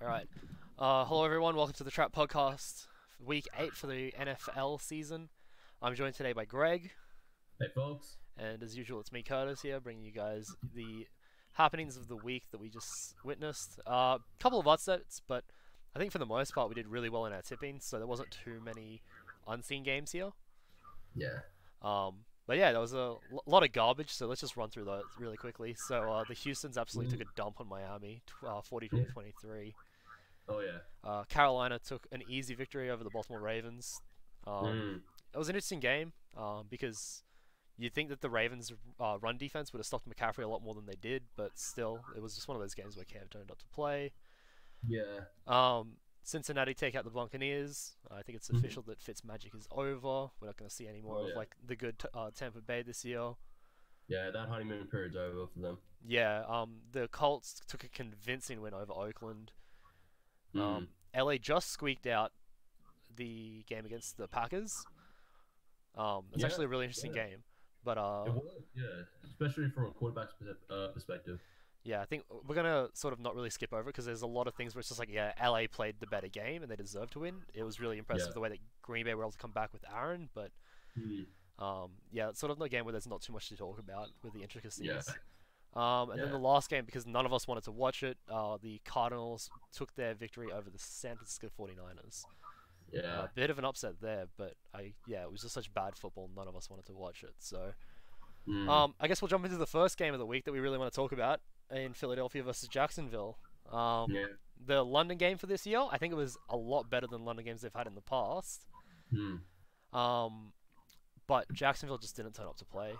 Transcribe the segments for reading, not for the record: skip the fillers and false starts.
All right. Hello, everyone. Welcome to the Trap Podcast, Week 8 for the NFL season. I'm joined today by Greg, Hey folks. and as usual, it's me, Curtis, here, bringing you guys the happenings of the week that we just witnessed. Couple of upsets, but I think for the most part, we did really well in our tipping, so there wasn't too many unseen games here. Yeah. But yeah, there was a lot of garbage, so let's just run through those really quickly. So the Houston's absolutely Mm. took a dump on Miami, 42 Yeah. to 23. Oh yeah. Carolina took an easy victory over the Baltimore Ravens. Mm. It was an interesting game because you'd think that the Ravens' run defense would have stopped McCaffrey a lot more than they did, but still, it was just one of those games where Cam turned up to play. Yeah. Cincinnati take out the Buccaneers. I think it's Mhm. official that Fitzmagic is over. We're not going to see any more Oh of yeah. like the good Tampa Bay this year. Yeah, that honeymoon period's over for them. Yeah, the Colts took a convincing win over Oakland. Mm. LA just squeaked out the game against the Packers. It's Yeah. actually a really interesting Yeah. game. But It was, yeah. Especially from a quarterback's perspective. yeah, I think we're gonna sort of not really skip over it because there's a lot of things where it's just like, yeah, LA played the better game and they deserved to win. It was really impressive Yeah. the way that Green Bay were able to come back with Aaron, but Mm. yeah, it's sort of a game where there's not too much to talk about with the Yeah. intricacies. And then Yeah. the last game, because none of us wanted to watch it, the Cardinals took their victory over the San Francisco 49ers. A Yeah. bit of an upset there, but yeah, it was just such bad football. None of us wanted to watch it. So, Mm. I guess we'll jump into the first game of the week that we really want to talk about in Philadelphia versus Jacksonville. Yeah. The London game for this year, I think it was a lot better than London games they've had in the past. Mm. Um, but Jacksonville just didn't turn up to play.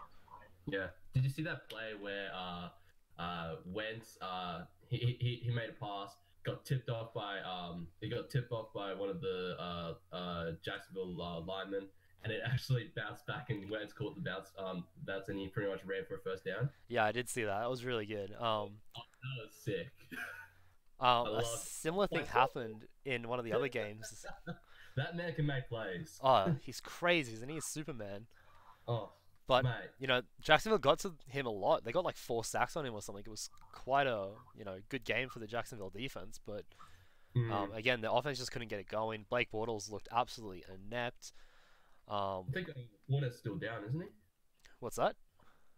Yeah. Did you see that play where Wentz he made a pass, got tipped off by one of the Jacksonville linemen, and it actually bounced back and Wentz caught the bounce and he pretty much ran for a first down. Yeah, I did see that. That was really good. That was sick. I A love similar thing like happened in one of the other games. that man can make plays. Oh, he's crazy, isn't he? He's Superman. Oh, But mate. Jacksonville got to him a lot. They got like 4 sacks on him or something. It was quite a good game for the Jacksonville defense. But Mm. again, the offense just couldn't get it going. Blake Bortles looked absolutely inept. I think Fournette's still down, isn't he? What's that?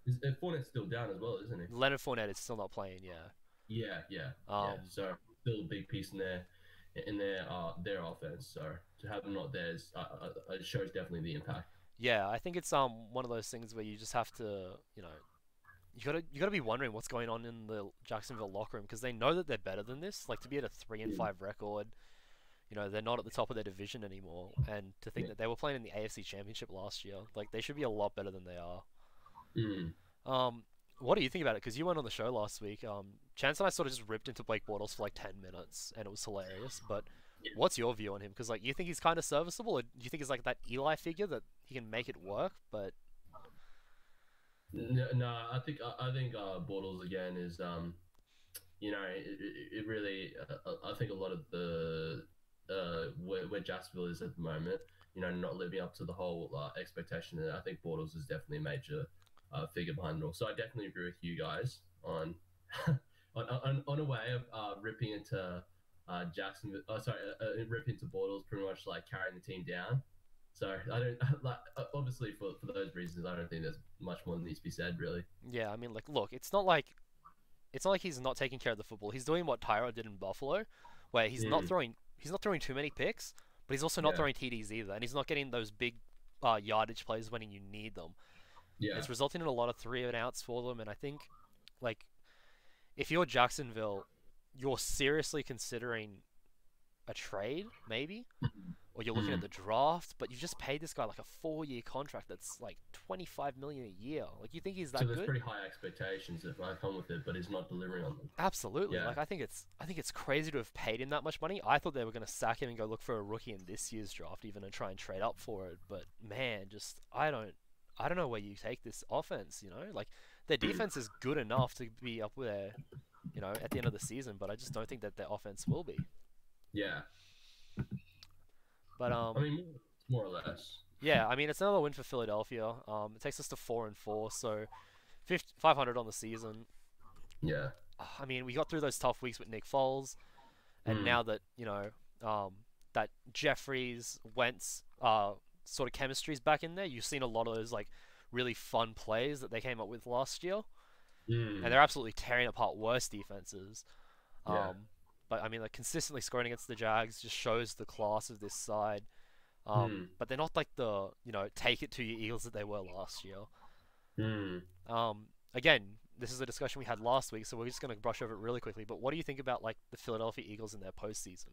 Fournette's still down as well, isn't he? Leonard Fournette is still not playing. Yeah. Yeah, yeah, yeah. Um, So still a big piece in their offense. So to have him not there it shows definitely the impact. yeah, I think it's one of those things where you just have to you gotta be wondering what's going on in the Jacksonville locker room because they know that they're better than this. Like to be at a 3-5 record, they're not at the top of their division anymore. And to think Yeah. that they were playing in the AFC Championship last year, like they should be a lot better than they are. Mm. Um, what do you think about it? Because you went on the show last week. Chance and I sort of just ripped into Blake Bortles for like 10 minutes, and it was hilarious. But Yeah. what's your view on him? Because like you think he's kind of serviceable, or do you think he's like that Eli figure that he can make it work? But No, I think Bortles again is it really I think a lot of the where Jacksonville is at the moment, not living up to the whole expectation. And I think Bortles is definitely a major figure behind it all. So I definitely agree with you guys on on a way of ripping into Jacksonville. Ripping into Bortles, pretty much like carrying the team down. So I don't like obviously for those reasons. I don't think there's much more that needs to be said really. yeah, I mean, like, look, it's not like he's not taking care of the football. He's doing what Tyrod did in Buffalo, where Mm, he's not throwing too many picks, but he's also not yeah, throwing TDs either, and he's not getting those big yardage plays when you need them. yeah. It's resulting in a lot of 3-and-outs for them, and I think like if you're Jacksonville, you're seriously considering a trade, maybe, or you're looking at Mm. the draft, but you've just paid this guy like a 4-year contract that's like 25 million a year. Like you think he's So that there's good? pretty high expectations that might come with it, but he's not delivering on them. Absolutely. Yeah. Like I think it's crazy to have paid him that much money. I thought they were going to sack him and go look for a rookie in this year's draft even and try and trade up for it, but man, just I don't know where you take this offense, Like their defense is good enough to be up there, at the end of the season, but I just don't think that their offense will be. Yeah. But I mean, more or less. yeah, I mean it's another win for Philadelphia. It takes us to 4-4, so 500 on the season. Yeah. I mean, we got through those tough weeks with Nick Foles, and Mm. now that that Jeffries Wentz sort of chemistry's back in there, you've seen a lot of those like really fun plays that they came up with last year, and Mm. they're absolutely tearing apart worse defenses. Yeah. Um, but I mean, like consistently scoring against the Jags just shows the class of this side. Mm. But they're not like the take it to your Eagles that they were last year. Mm. Again, this is a discussion we had last week, so we're just going to brush over it really quickly. But what do you think about like the Philadelphia Eagles in their postseason?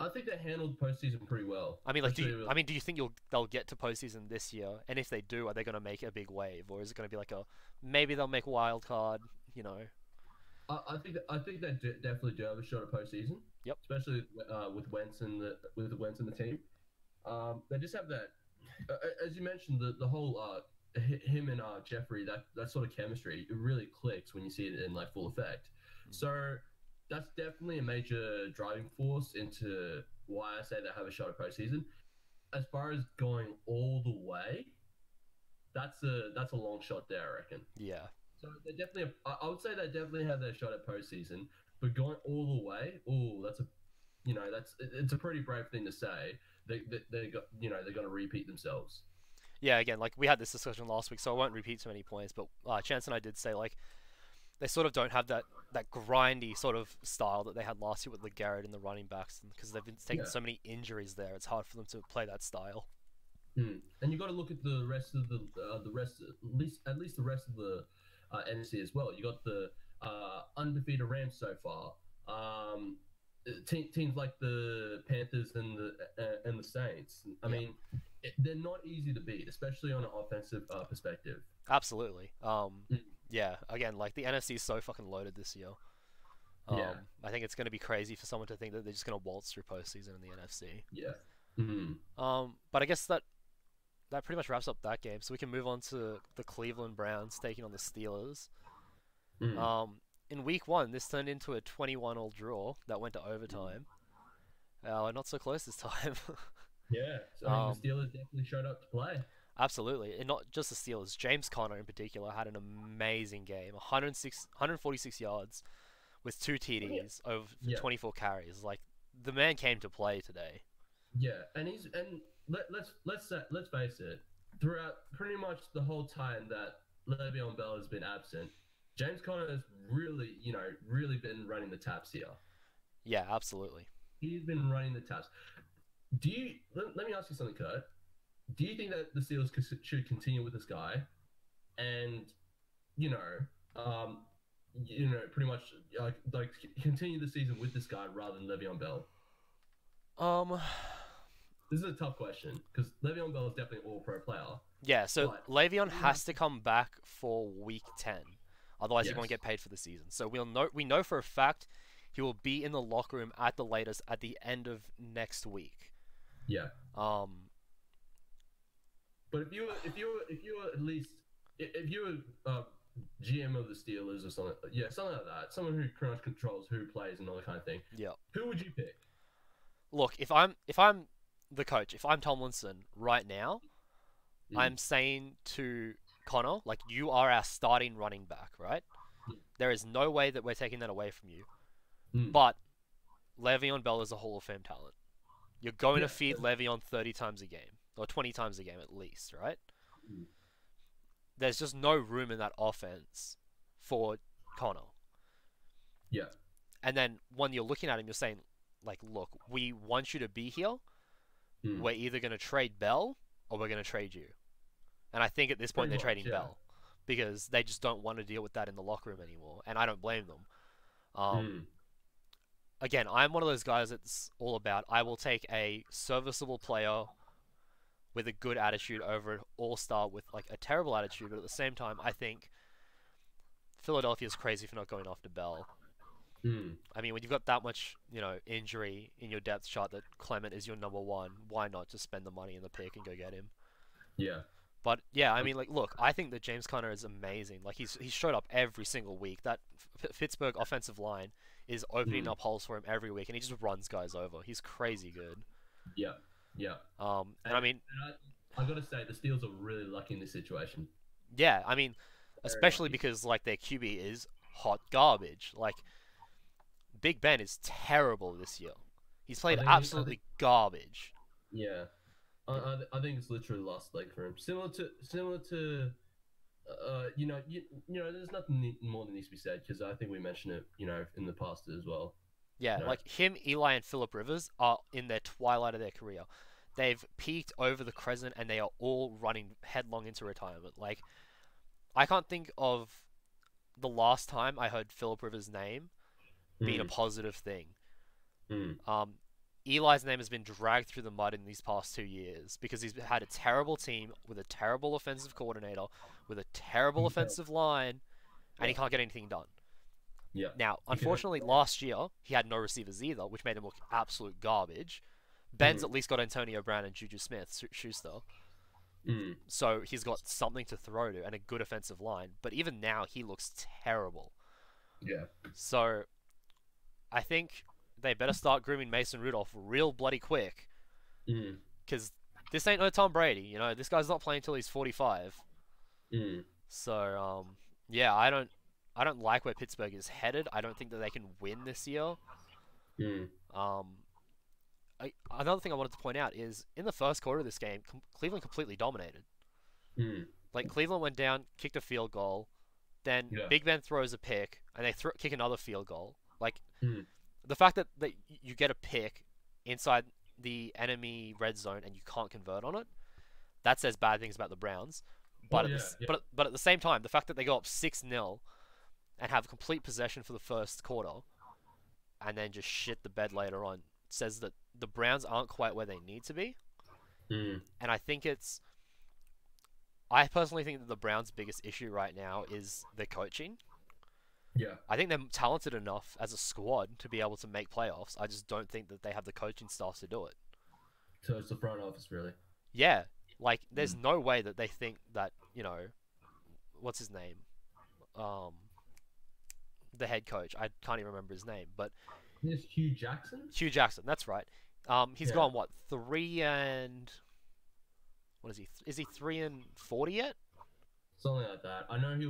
I think they handled postseason pretty well. I mean, like, Especially with, do you think they'll get to postseason this year? And if they do, are they going to make a big wave, or is it going to be like a maybe they'll make a wild card? You know? I think they definitely do have a shot at postseason. Yep. Especially with Wentz and the team. They just have that, as you mentioned, the whole him and Jeffrey, that sort of chemistry, it really clicks when you see it in like full effect. So that's definitely a major driving force into why I say they have a shot at postseason. As far as going all the way, that's a long shot there, I reckon. Yeah. So they definitely, I would say they definitely have their shot at postseason, but going all the way, it's a pretty brave thing to say. They got, they're going to repeat themselves. Yeah, again, like we had this discussion last week, so I won't repeat too many points. But Chance and I did say like they sort of don't have that grindy sort of style that they had last year with LeGarrette and the running backs, because they've been taking Yeah. so many injuries there. It's hard for them to play that style. And you got to look at the rest of the rest, at least the rest of the NFC as well. You got the undefeated Rams so far. Teams like the Panthers and the Saints. I Yeah. mean, they're not easy to beat, especially on an offensive perspective. Absolutely. Mm. Yeah. Again, like the NFC is so fucking loaded this year. Yeah. I think it's going to be crazy for someone to think that they're just going to waltz through postseason in the NFC. Yeah. Mm. But I guess that pretty much wraps up that game. So we can move on to the Cleveland Browns taking on the Steelers. Mm. In week one, this turned into a 21-all draw that went to overtime. Not so close this time. Yeah. So I mean, the Steelers definitely showed up to play. Absolutely. And not just the Steelers. James Conner in particular had an amazing game. 146 yards with 2 TDs over Yeah. 24 carries. Like, the man came to play today. Yeah, and let's face it. Throughout pretty much the whole time that Le'Veon Bell has been absent, James Conner has really been running the taps here. Yeah, absolutely. He's been running the taps. Let me ask you something, Kurt? Do you think that the Steelers should continue with this guy, and pretty much like continue the season with this guy rather than Le'Veon Bell? This is a tough question because Le'Veon Bell is definitely an all-pro player. Yeah, so But- Le'Veon has to come back for week 10. Otherwise, he won't Yes. get paid for the season. So we know for a fact he will be in the locker room at the latest at the end of next week. Yeah. But if you were at least if you were GM of the Steelers or something like that, someone who pretty much controls who plays and all that kind of thing, yeah. who would you pick? Look, if I'm the coach, if I'm Tomlinson right now, I'm saying to Connor, like, you are our starting running back, right? There is no way that we're taking that away from you. Mm. But Le'Veon Bell is a Hall of Fame talent. You're going Yeah. to feed Le'Veon 30 times a game, or 20 times a game at least, right? Mm. There's just no room in that offense for Connor. Yeah. And then when you're looking at him, you're saying, like, look, we want you to be here. Mm. We're either going to trade Bell or we're going to trade you. And I think at this point Pretty they're much, trading yeah. Bell because they just don't want to deal with that in the locker room anymore. And I don't blame them. Mm. Again, I'm one of those guys that's all about I will take a serviceable player with a good attitude over an all-star with like a terrible attitude. But at the same time, I think Philadelphia's crazy for not going after Bell. Mm. I mean, when you've got that much, injury in your depth chart that Clement is your number one, why not just spend the money in the pick and go get him? Yeah. But yeah, I mean, like, look, I think that James Conner is amazing. Like, he's showed up every single week. That Pittsburgh offensive line is opening up holes for him every week, and he just runs guys over. He's crazy good. Yeah. Yeah. And I mean, And I got to say, the Steelers are really lucky in this situation. yeah, I mean, Very especially lucky. because like their QB is hot garbage. Like, Big Ben is terrible this year. He's I played think absolutely garbage. yeah. I think it's literally last leg for him. Similar to there's nothing more that needs to be said because I think we mentioned it, in the past as well. Yeah, You know, like him, Eli, and Philip Rivers are in their twilight of their career. They've peaked over the crescent and they are all running headlong into retirement. Like, I can't think of the last time I heard Philip Rivers' name being a mm, positive thing. mm, Um, Eli's name has been dragged through the mud in these past 2 years because he's had a terrible team with a terrible offensive coordinator, with a terrible yeah, offensive line, and yeah, he can't get anything done. yeah. Now, You can, unfortunately, last year he had no receivers either, which made him look absolute garbage. Ben's mm, at least got Antonio Brown and Juju Smith-Schuster, mm, so he's got something to throw to and a good offensive line. But even now, he looks terrible. yeah, So I think they better start grooming Mason Rudolph real bloody quick, mm, because this ain't no Tom Brady. You know, this guy's not playing till he's 45. mm, So yeah, I don't like where Pittsburgh is headed. I don't think that they can win this year. mm, Um, another thing I wanted to point out is in the first quarter of this game, Cleveland completely dominated. mm, Like Cleveland went down, kicked a field goal, then yeah, Big Ben throws a pick, and they kick another field goal. Like mm, the fact that you get a pick inside the enemy red zone and you can't convert on it, that says bad things about the Browns. oh But yeah, yeah, but at the same time, the fact that they go up 6-0 and have complete possession for the first quarter, and then just shit the bed later on, says that the Browns aren't quite where they need to be. mm, And I personally think that the Browns' biggest issue right now is their coaching. yeah. I think they're talented enough as a squad to be able to make playoffs. I just don't think that they have the coaching staff to do it. So it's the front office, really. Yeah, like there's Mm. no way that they think that, what's his name? Um, the head coach. I can't even remember his name, but There's Hugh Jackson. Hugh Jackson. That's right. He's Yeah, gone what 3 and what is he? Is he 3-40 yet? something like that. I know he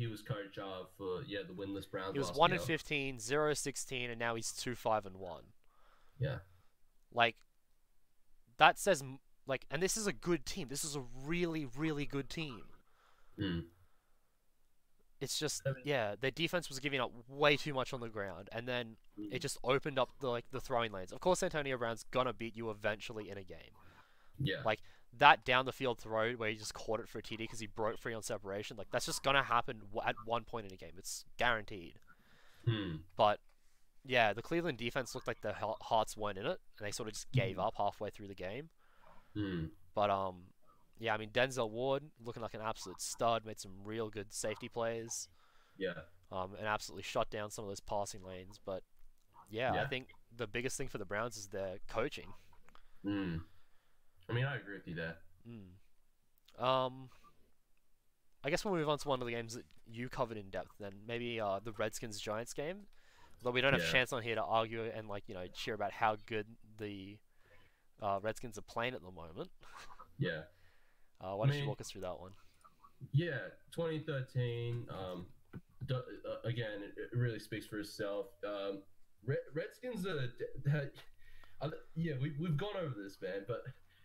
was coach for the winless Browns He was last one year. and 15, 0-16, and now he's 2-5-1. Yeah. Like that says like, and this is a good team. This is a really, really good team. Mm. It's just, I mean, yeah, their defense was giving up way too much on the ground, and then it mm, just opened up the throwing lanes. Of course, Antonio Brown's gonna beat you eventually in a game. yeah. Like that down the field throw where he just caught it for a TD because he broke free on separation. Like that's just gonna happen at one point in a game. It's guaranteed. Mm, But yeah, the Cleveland defense looked like their hearts weren't in it, and they sort of just gave up halfway through the game. mm, But yeah, I mean Denzel Ward looking like an absolute stud, made some real good safety plays, yeah. and absolutely shut down some of those passing lanes. But yeah, I Yeah. think the biggest thing for the Browns is their coaching. Mm. I mean, I agree with you there. Mm. I guess we'll move on to one of the games that you covered in depth. Then maybe the Redskins Giants game. Though we don't have a Yeah. chance on here to argue and cheer about how good the Redskins are playing at the moment. Yeah. Why I don't you mean, walk us through that one? yeah. 2013. Again, it really speaks for itself. Redskins are. Yeah, we've gone over this, man, but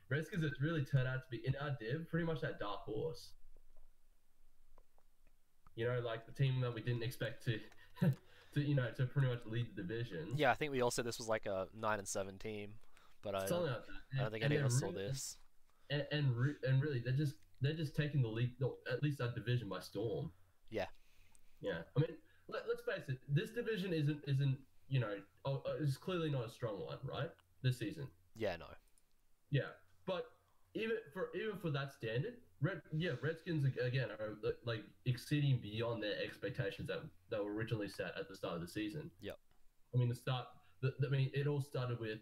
Redskins have really turned out to be in our div pretty much that dark horse. Like the team that we didn't expect to, to pretty much lead the division. Yeah, I think we all said this was like a 9-7 team, but I Something don't, like that. I don't think And any of they're us saw really, this. and really, they're just taking the league, no, at least that division, by storm. Yeah, Yeah, I mean, let's face it. This division isn't it's clearly not a strong one, right? This season. yeah, no, Yeah, but even for that standard, Redskins again are like exceeding beyond their expectations that were originally set at the start of the season. yep, I mean, it all started with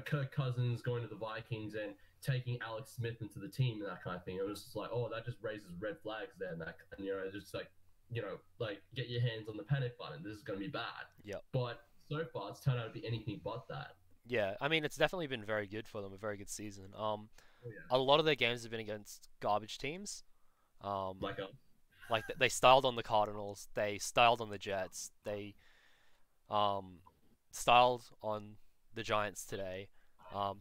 Kirk Cousins going to the Vikings and taking Alex Smith into the team and that kind of thing. It was just like, oh, that just raises red flags there, and it's just like, like get your hands on the panic button. This is going to be bad. yep, But so far, it's turned out to be anything but that. yeah. I mean, it's definitely been very good for them, a very good season. Oh yeah, A lot of their games have been against garbage teams. like Like they styled on the Cardinals, they styled on the Jets, they um, styled on the Giants today.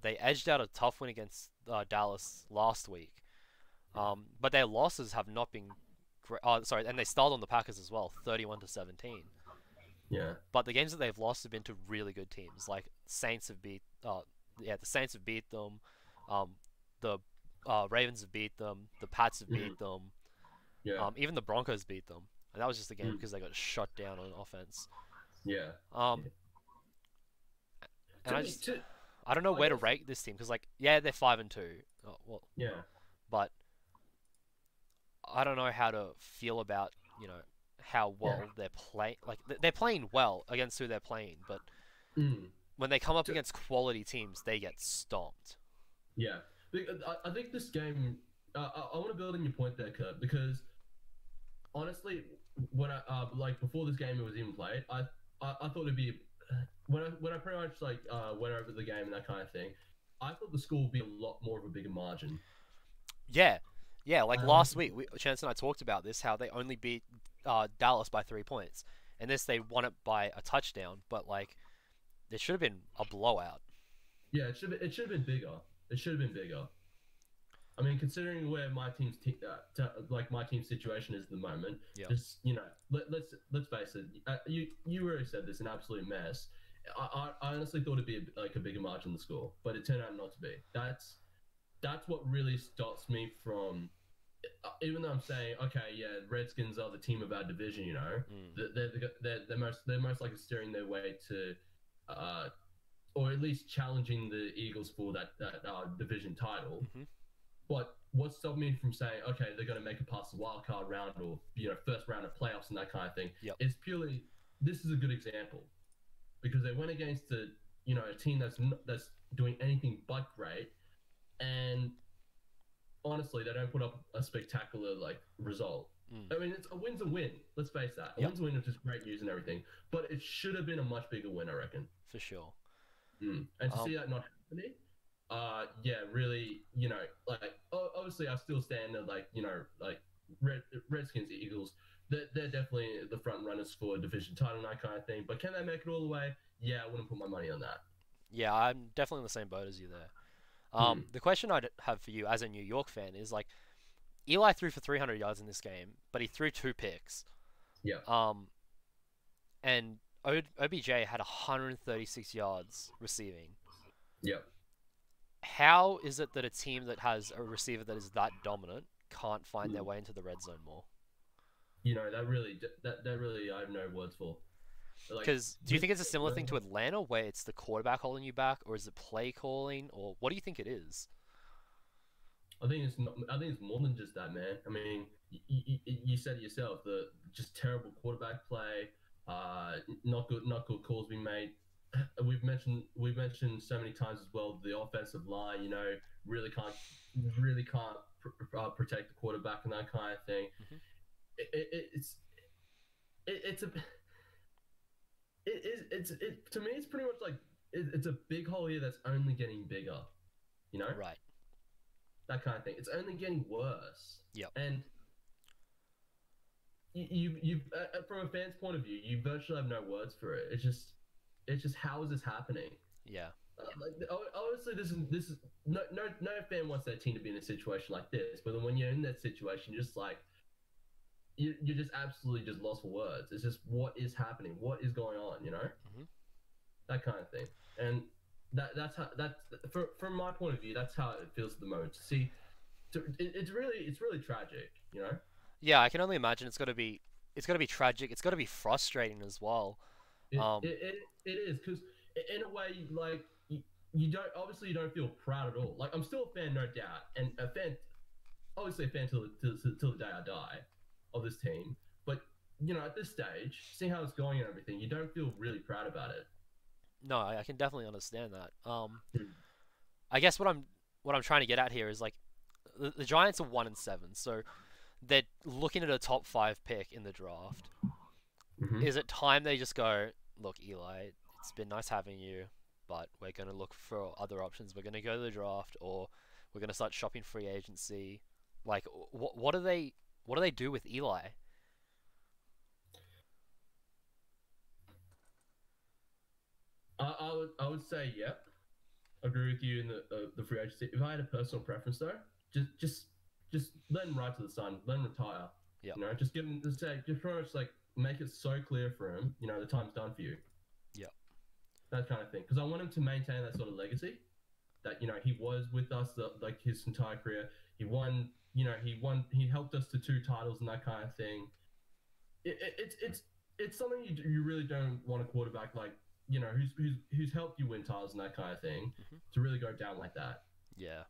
They edged out a tough win against Dallas last week, but their losses have not been great. Sorry, and they styled on the Packers as well, 31-17. Yeah. But the games that they've lost have been to really good teams. Like Saints have beat, the Saints have beat them. The Ravens have beat them. The Pats have Mhm. beat them. Yeah. Even the Broncos beat them. And that was just a game Mm. because they got shut down on offense. Yeah. Um, Yeah. and To me, to I don't know I where to guess. rate this team because like yeah they're 5-2. Well, Yeah. but I don't know how to feel about how Yeah. well they're playing. Like they're playing well against who they're playing, but Mm. when they come up To, against quality teams, they get stomped. yeah. I think this game. I want to build on your point there, Kurt, because honestly, when I like before this game was even played, I thought it'd be when I pretty much like went over the game and that kind of thing. I thought the score would be a lot more of a bigger margin. Yeah, yeah. Like I last honestly week, thought, Chance and I talked about this, how they only beat Dallas by 3 points, and this they won it by a touchdown. But like, it should have been a blowout. yeah, it should have been bigger. It should have been bigger. I mean, considering where my like my team's situation is at the moment, Yeah. just let's face it. You already said this, an absolute mess. I honestly thought it'd be like a bigger margin the score, but it turned out not to be. That's what really stops me from. Even though I'm saying, okay, yeah, Redskins are the team of our division, Mm. they're most likely steering their way to, or at least challenging the Eagles for that division title. Hmm. But what stopped me from saying, okay, they're going to make it past the wild card round or first round of playoffs and that kind of thing, Yep. is purely this is a good example because they went against a team that's doing anything but great, and honestly, they don't put up a spectacular like result. Mm. I mean, a win's a win. Let's face that. A Yep. win's a win, which is great news and everything. But it should have been a much bigger win, I reckon. For sure. And to Um. see that not happening, yeah, really, like obviously I still stand at like like Redskins, Eagles. They're definitely the front runners for a division title and that kind of thing. But can they make it all the way? Yeah, I wouldn't put my money on that. Yeah, I'm definitely in the same boat as you there. Hmm. The question I'd have for you as a New York fan is like Eli threw for 300 yards in this game, but he threw two picks. Yeah, Um, and OBJ had 136 yards receiving. yeah. How is it that a team that has a receiver that is that dominant can't find their Hmm. way into the red zone more? That really I have no words for. Like Because do you this, think it's a similar thing to Atlanta, where it's the quarterback holding you back, or is it play calling, or what do you think it is? I think it's not, I think it's more than just that, man. I mean, you said it yourself, the just terrible quarterback play, not good calls being made. We've mentioned so many times as well the offensive line, really can't protect the quarterback and that kind of thing. Hmm. It's a it to me it's pretty much like it's a big hole here that's only getting bigger, you know Right. that kind of thing. It's only getting worse. Yep. And you from a fan's point of view, you virtually have no words for it. It's just how is this happening? Yeah. Like obviously this is no fan wants their team to be in a situation like this. But then when you're in that situation, you're just like you're just absolutely just lost for words. It's just what is happening, what is going on, Hmm. that kind of thing. And that's from my point of view, that's how it feels at the moment. To see, it's really tragic. Yeah, I can only imagine it's got to be tragic. It's got to be frustrating as well. It Um, it, it, it is because in a way, like you don't obviously you don't feel proud at all. Like I'm still a fan, no doubt, and a fan, obviously a fan till the day I die of this team. But at this stage, seeing how it's going and everything, you don't feel really proud about it. no, I can definitely understand that. Hmm. I guess what I'm trying to get at here is like the Giants are 1-7, so they're looking at a top five pick in the draft. Hmm. Is it time they just go, look, Eli, it's been nice having you, but we're going to look for other options. We're going to go to the draft, or we're going to start shopping free agency. Like, what do they do with Eli? I would say yep. Agree with you in the free agency. If I had a personal preference though, just let him ride to the sun. Let him retire. Yep. Just give him just pretty much like make it so clear for him. The time's done for you. Yep. That kind of thing. Because I want him to maintain that sort of legacy. That he was with us like his entire career. He won. He helped us to 2 titles and that kind of thing. It's something you really don't want a quarterback like who's helped you win titles and that kind of thing to really go down like that. Yeah.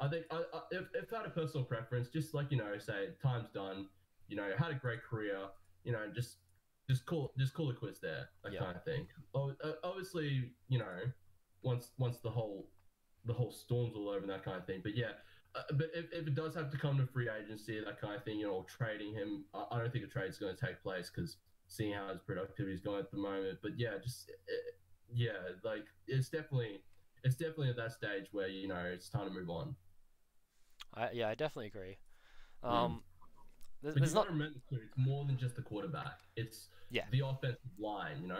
I think if I had a personal preference, just like say time's done. Had a great career. Just call it quits there. That kind of thing. Obviously, once the whole storm's all over and that kind of thing. But yeah, but if it does have to come to free agency, that kind of thing, or trading him, I don't think a trade's going to take place because seeing how his productivity is going at the moment. But yeah, like it's definitely at that stage where it's time to move on. I definitely agree. But There's you got not. to remember too, it's more than just the quarterback. It's the offensive line.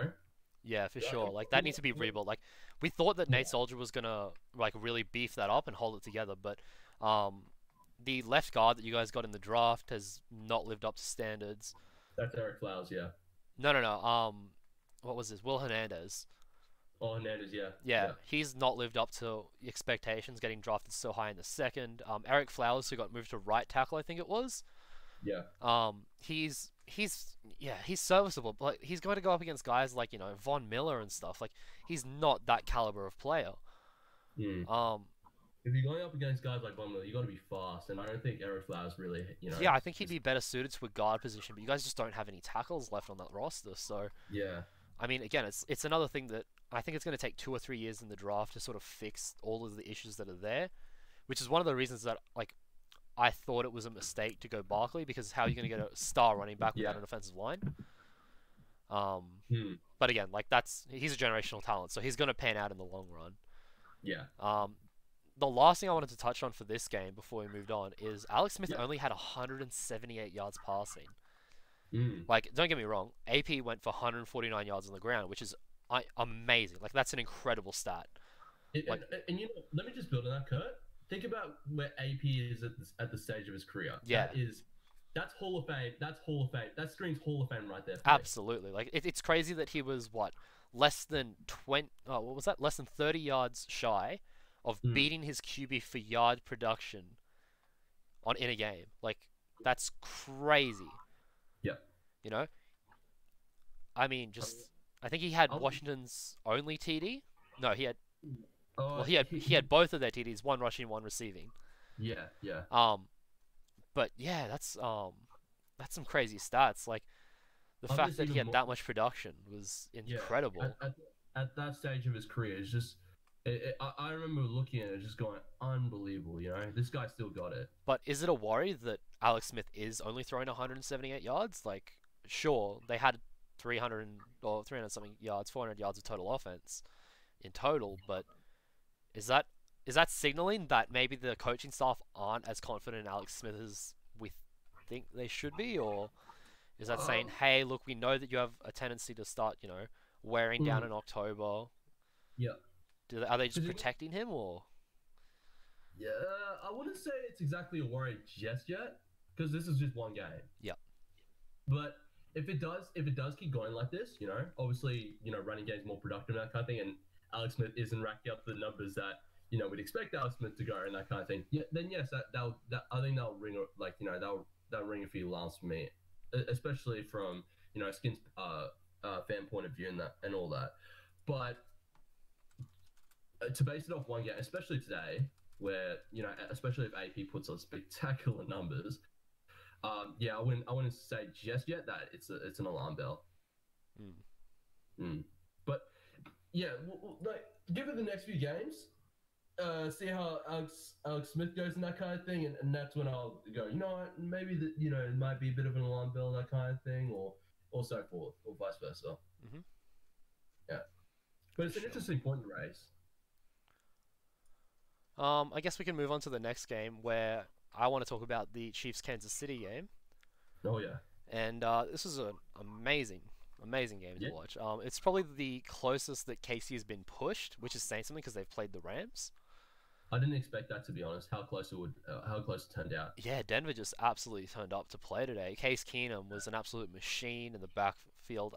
Yeah, for sure. Like that needs to be rebuilt. Like we thought that Nate Soldier was gonna like really beef that up and hold it together, but the left guard that you guys got in the draft has not lived up to standards. That's Eric Flowers, yeah. No. What was this? Will Hernandez. Oh, Hernandez, yeah. Yeah, he's not lived up to expectations, getting drafted so high in the second. Eric Flowers, who got moved to right tackle, I think it was. Yeah. He's serviceable, but he's going to go up against guys like Von Miller and stuff. Like he's not that caliber of player. If you're going up against guys like Von Miller, you got to be fast, and I don't think Eric Flowers really, Yeah, I think he'd be better suited to a guard position, but you guys just don't have any tackles left on that roster. So yeah. I mean, again, it's another thing that I think it's going to take 2 or 3 years in the draft to sort of fix all of the issues that are there, which is one of the reasons that like I thought it was a mistake to go Barkley, because how are you going to get a star running back without an offensive line? But again, like he's a generational talent, so he's going to pan out in the long run. Yeah. The last thing I wanted to touch on for this game before we moved on is Alex Smith only had 178 yards passing. Like, don't get me wrong, AP went for 149 yards on the ground, which is amazing. Like, that's an incredible stat. And let me just build on that, Kurt. Think about where AP is at the stage of his career. Yeah. That's Hall of Fame. That's Hall of Fame. That screams Hall of Fame right there. Absolutely. Like, it's crazy that he was, less than 30 yards shy of beating his QB for yard production in a game. Like, that's crazy. Yeah. I mean, I think he had Washington's only TD. No, he had. He had both of their TDs, one rushing, one receiving. Yeah. But yeah, that's some crazy stats. Like the fact that he had that much production was incredible. At that stage of his career, it's just. I remember looking at it, just going, unbelievable. This guy still got it. But is it a worry that Alex Smith is only throwing 178 yards? Like, sure, they had 300 something yards, 400 yards of total offense in total, but is that signaling that maybe the coaching staff aren't as confident in Alex Smith as we think they should be, or is that saying, hey, look, we know that you have a tendency to start, wearing down in October? Yeah. Are they just protecting him, or? Yeah, I wouldn't say it's exactly a worry just yet, because this is just one game. Yeah. But if it does keep going like this, obviously, running game's more productive and that kind of thing, and Alex Smith isn't racking up the numbers that we'd expect Alex Smith to go and that kind of thing. Yeah, then yes, that I think that'll ring that'll ring a few alarms for me, especially from Skin's fan point of view and all that. But to base it off one game, especially today, where especially if AP puts on spectacular numbers, I wouldn't say just yet that it's an alarm bell. But yeah, give it the next few games, see how Alex Smith goes and that kind of thing, and that's when I'll go, maybe that it might be a bit of an alarm bell, that kind of thing, or so forth, or vice versa. Yeah, but it's an interesting point to raise. I guess we can move on to the next game, where I want to talk about the Chiefs-Kansas City game. Oh yeah. And this was an amazing Amazing game to Yeah, watch. It's probably the closest that KC has been pushed, which is saying something because they've played the Rams. I didn't expect that to be honest. How close it turned out. Yeah, Denver just absolutely turned up to play today. Case Keenum was an absolute machine in the backfield.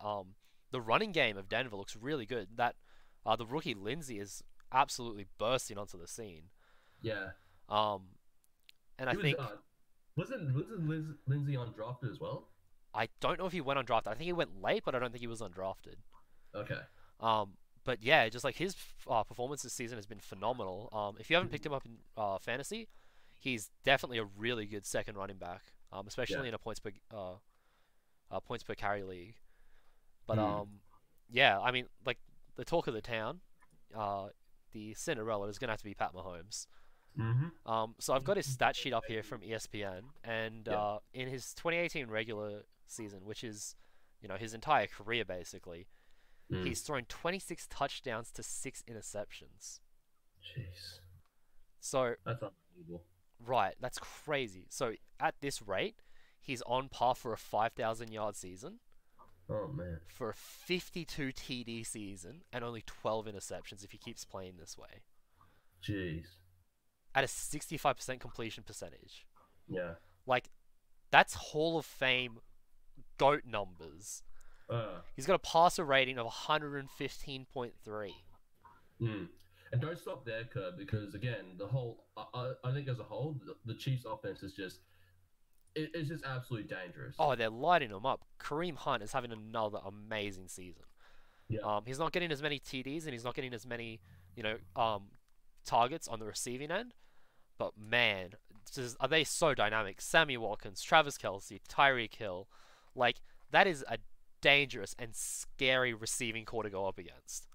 The running game of Denver looks really good. The rookie Lindsey is absolutely bursting onto the scene. Yeah, Um, and I he was. think Wasn't Lindsay undrafted as well? I don't know if he went undrafted. I think he went late, but I don't think he was undrafted. Okay. Um, but yeah, just like his performance this season has been phenomenal. If you haven't picked him up in fantasy, he's definitely a really good second running back. Yeah. Especially in a points per carry league. But Mm. yeah, I mean, like the talk of the town, uh, the Cinderella is gonna have to be Pat Mahomes. Mm-hmm. So I've got his stat sheet up here from ESPN, and Yeah. in his 2018 regular season, which is, his entire career basically, Mm. he's thrown 26 touchdowns to 6 interceptions. Jeez, So, that's unbelievable. right, that's crazy. So at this rate, he's on par for a 5,000 yard season, Oh man. for a 52 TD season, and only 12 interceptions if he keeps playing this way. Jeez. At a 65% completion percentage. Yeah. Like, that's Hall of Fame GOAT numbers. Uh. He's got a passer rating of 115.3. Mm. And don't stop there, Kurt, because again, I think as a whole, the Chiefs' offense is just it's just absolutely dangerous. Oh, they're lighting him up. Kareem Hunt is having another amazing season. Yeah. He's not getting as many TDs and he's not getting as many, targets on the receiving end. But man, are they so dynamic? Sammy Watkins, Travis Kelce, Tyreek Hill, like that is a dangerous and scary receiving core to go up against.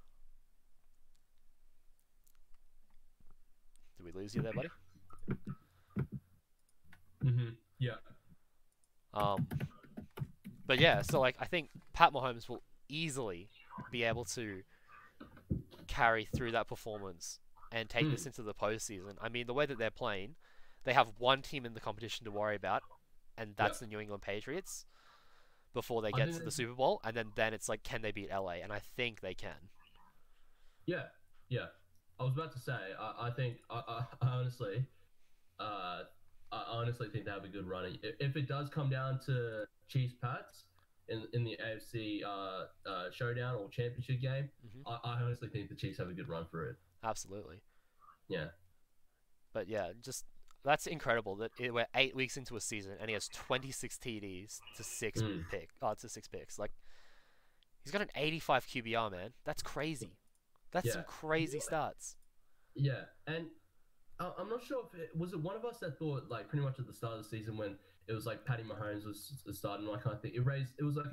Did we lose you there, buddy? Mm-hmm. Yeah. Um, but yeah, so like I think Pat Mahomes will easily be able to carry through that performance and take this Mm. into the postseason. I mean, the way that they're playing, they have one team in the competition to worry about, and Yeah. that's the New England Patriots before they I get think to the they, Super Bowl, and then it's like, can they beat LA? And I think they can. yeah. Yeah. I was about to say. I think. I honestly. Uh. I honestly think they have a good run. If it does come down to Chiefs Pats in the AFC showdown or championship game, Hmm. I honestly think the Chiefs have a good run for it. Absolutely. Yeah. But yeah, just that's incredible that we're 8 weeks into a season and he has 26 TDs to Mm. to 6 picks. Like he's got an 85 QBR, man. That's crazy. That's some Yeah. crazy stats. Yeah, and I'm not sure if was it one of us that thought like pretty much at the start of the season when it was like Patty Mahomes was starting. I kind of think it was like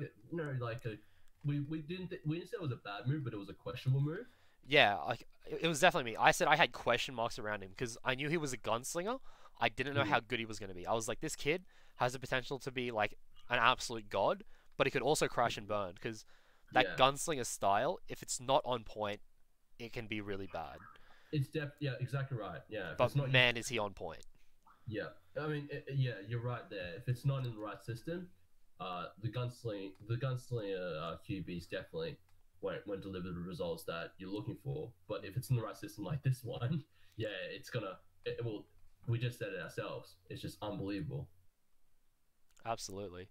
we didn't say it was a bad move, but it was a questionable move. Yeah, like it was definitely me. I said I had question marks around him because I knew he was a gunslinger. I didn't know Mm. how good he was going to be. I was like, this kid has the potential to be like an absolute god, but he could also crash and burn because that Yeah, gunslinger style, if it's not on point, it can be really bad. yeah, exactly right. Yeah, if But it's not man, is he on point. yeah, I mean yeah, you're right there. If it's not in the right system, the gunslinger QBs definitely won't deliver the results that you're looking for. But if it's in the right system like this one, yeah, it will. We just said it ourselves. It's just unbelievable. Absolutely.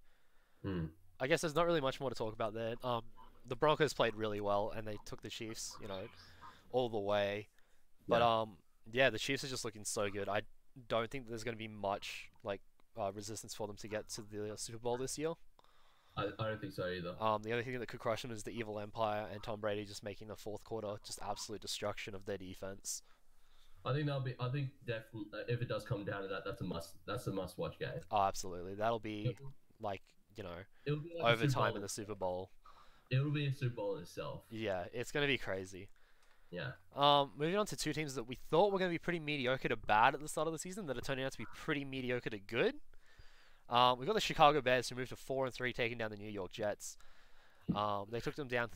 Hmm. I guess there's not really much more to talk about there. The Broncos played really well and they took the Chiefs, all the way. But Yeah, yeah, the Chiefs are just looking so good. I don't think there's going to be much like resistance for them to get to the Super Bowl this year. I don't think so either. The only thing that could crush them is the Evil Empire and Tom Brady just making the fourth quarter just absolute destruction of their defense. I think that'll be. I think definitely if it does come down to that, that's a must. That's a must-watch game. Oh, absolutely. That'll be like It'll be like a Super overtime in Bowl. the Super Bowl. It'll be a Super Bowl in itself. Yeah, it's going to be crazy. Yeah. Moving on to two teams that we thought were going to be pretty mediocre to bad at the start of the season that are turning out to be pretty mediocre to good. We've got the Chicago Bears who moved to 4-3, taking down the New York Jets. They took them down.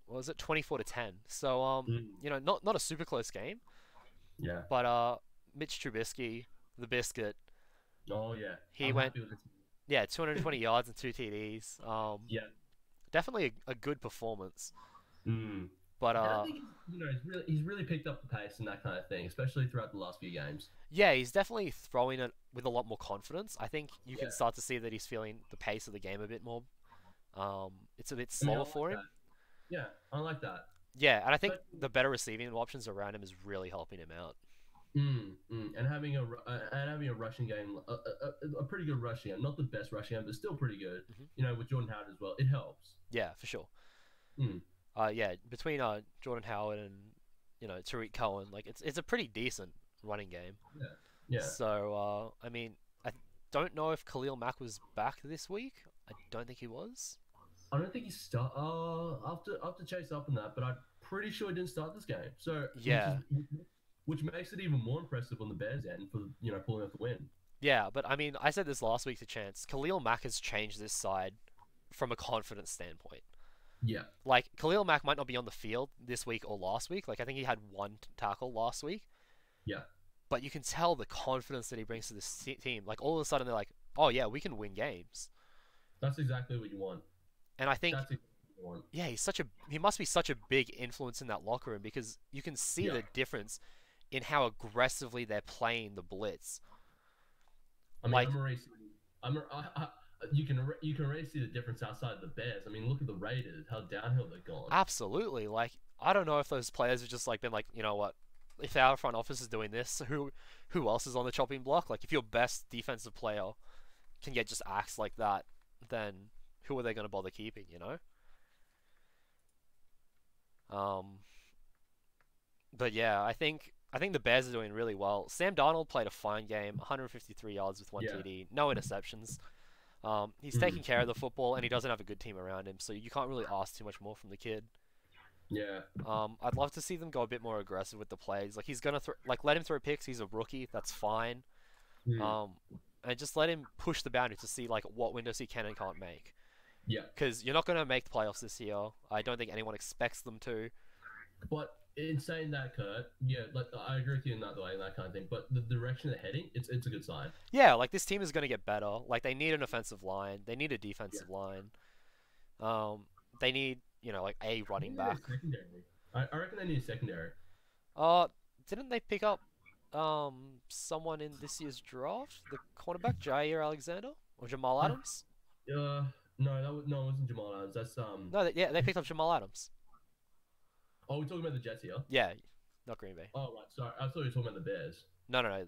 What was it, 24-10? So Mm. not a super close game, Yeah. but Mitch Trubisky, the biscuit, Oh yeah. he I'm went happy with it. 220 yards and two TDs. Yeah. definitely a good performance. Mm. But And I think he's really picked up the pace and that kind of thing, especially throughout the last few games. yeah, he's definitely throwing it with a lot more confidence. I think you can Yeah. start to see that he's feeling the pace of the game a bit more. It's a bit I mean, I slower like for him. that. Yeah, I like that. Yeah, and I think Especially, the better receiving options around him is really helping him out. and having a rushing game, a pretty good rushing game, not the best rushing game, but still pretty good. Hmm. With Jordan Howard as well, it helps. Yeah, for sure. Mm, Yeah, between Jordan Howard and Tariq Cohen, like it's a pretty decent running game. yeah, yeah. So I mean, I don't know if Khalil Mack was back this week. I don't think he was. I don't think he start. After chase up on that, but I'm pretty sure he didn't start this game. So Yeah, which makes it even more impressive on the Bears end for pulling off the win. yeah, but I mean, I said this last week to Chance. Khalil Mack has changed this side from a confidence standpoint. Yeah, Like Khalil Mack might not be on the field this week or last week. Like I think he had one tackle last week, yeah. but you can tell the confidence that he brings to this team. Like all of a sudden they're like, "Oh yeah, we can win games." That's exactly what you want. And I think That's exactly what you want. yeah, he must be such a big influence in that locker room because you can see Yeah. the difference in how aggressively they're playing the blitz. I mean, Like I'm already seeing, you can already see the difference outside the Bears. I mean, look at the Raiders, how downhill they've gone. absolutely, like I don't know if those players have just like been like, you know what, if our front office is doing this, who else is on the chopping block? Like if your best defensive player can get just axed like that, then who are they going to bother keeping? Um, but yeah, I think the Bears are doing really well. Sam Darnold played a fine game, 153 yards with one Yeah. TD, no interceptions. He's Mm. taking care of the football, and he doesn't have a good team around him, so you can't really ask too much more from the kid. Yeah. I'd love to see them go a bit more aggressive with the plays. Like he's gonna let him throw picks. He's a rookie, that's fine. Mm. And just let him push the boundary to see like what windows he can and can't make. Yeah. Because you're not gonna make the playoffs this year. I don't think anyone expects them to. But in saying that, Kurt, yeah, like I agree with you in that way and that kind of thing. But the direction they're heading, it's a good sign. Yeah, like this team is gonna get better. Like they need an offensive line. They need a defensive line. They need like a They running need back. a secondary. I reckon they need a secondary. Uh, didn't they pick up someone in this year's draft? The cornerback Jair Alexander or Jamal Uh, Adams? No, no, it wasn't Jamal Adams. That's No, yeah, they picked up Jamal Adams. Oh, we're talking about the Jets here. Yeah, not Green Bay. Oh, right. Sorry, I thought you were talking about the Bears. No,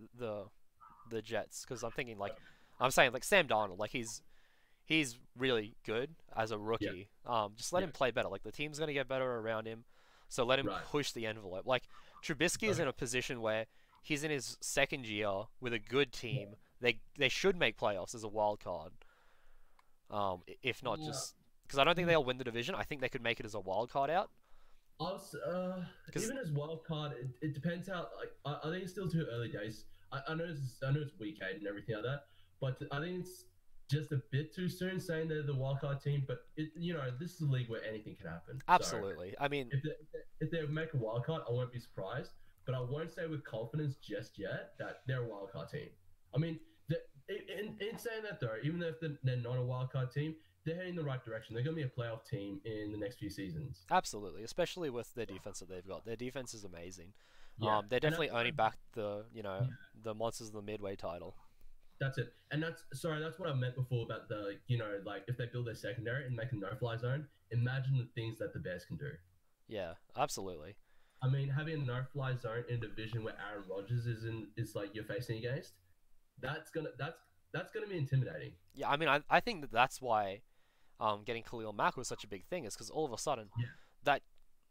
the Jets. Because I'm thinking like I'm saying like Sam Darnold, like he's really good as a rookie. Just let Yeah. him play better. Like the team's gonna get better around him, so let him Right. push the envelope. Like Trubisky is Okay. in a position where he's in his second year with a good team. They should make playoffs as a wild card. If not Yeah. just because I don't think they'll win the division. I think they could make it as a wild card out. I was, 'Cause- even as wild card, it depends how. Like, I think it's still too early days. I know it's week 8 and everything like that, but I think it's just a bit too soon saying they're the wild card team. But this is a league where anything can happen. So Absolutely. I mean, if they make a wild card, I won't be surprised. But I won't say with confidence just yet that they're a wild card team. I mean, in saying that though, even if they're not a wild card team, they're heading in the right direction. They're going to be a playoff team in the next few seasons. absolutely, especially with the defense that they've got. Their defense is amazing. Yeah. They're And definitely that's- earning back the Yeah. the Monsters of the Midway title. That's it. And that's what I meant before about the, like if they build their secondary and make a no-fly zone, imagine the things that the Bears can do. Yeah, absolutely. I mean, having a no-fly zone in a division where Aaron Rodgers is like you're facing against, that's gonna be intimidating. Yeah, I mean, I think that's why getting Khalil Mack was such a big thing is because all of a sudden Yeah.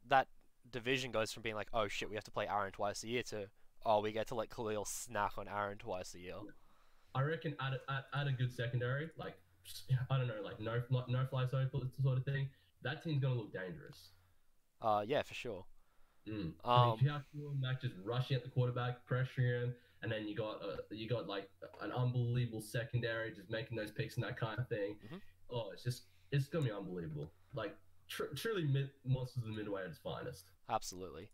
that division goes from being like, oh shit, we have to play Aaron twice a year to oh, we get to let Khalil snack on Aaron twice a year. I reckon add a good secondary, like I don't know, like no-fly zone sort of thing. That team's gonna look dangerous. Yeah, for sure. Mm. Um, If you have Khalil Mack just rushing at the quarterback, pressuring him, and then you got like an unbelievable secondary, just making those picks and that kind of thing. Mhm. Oh, it's gonna be unbelievable. Like truly, Monsters of the Midway at its finest. Absolutely.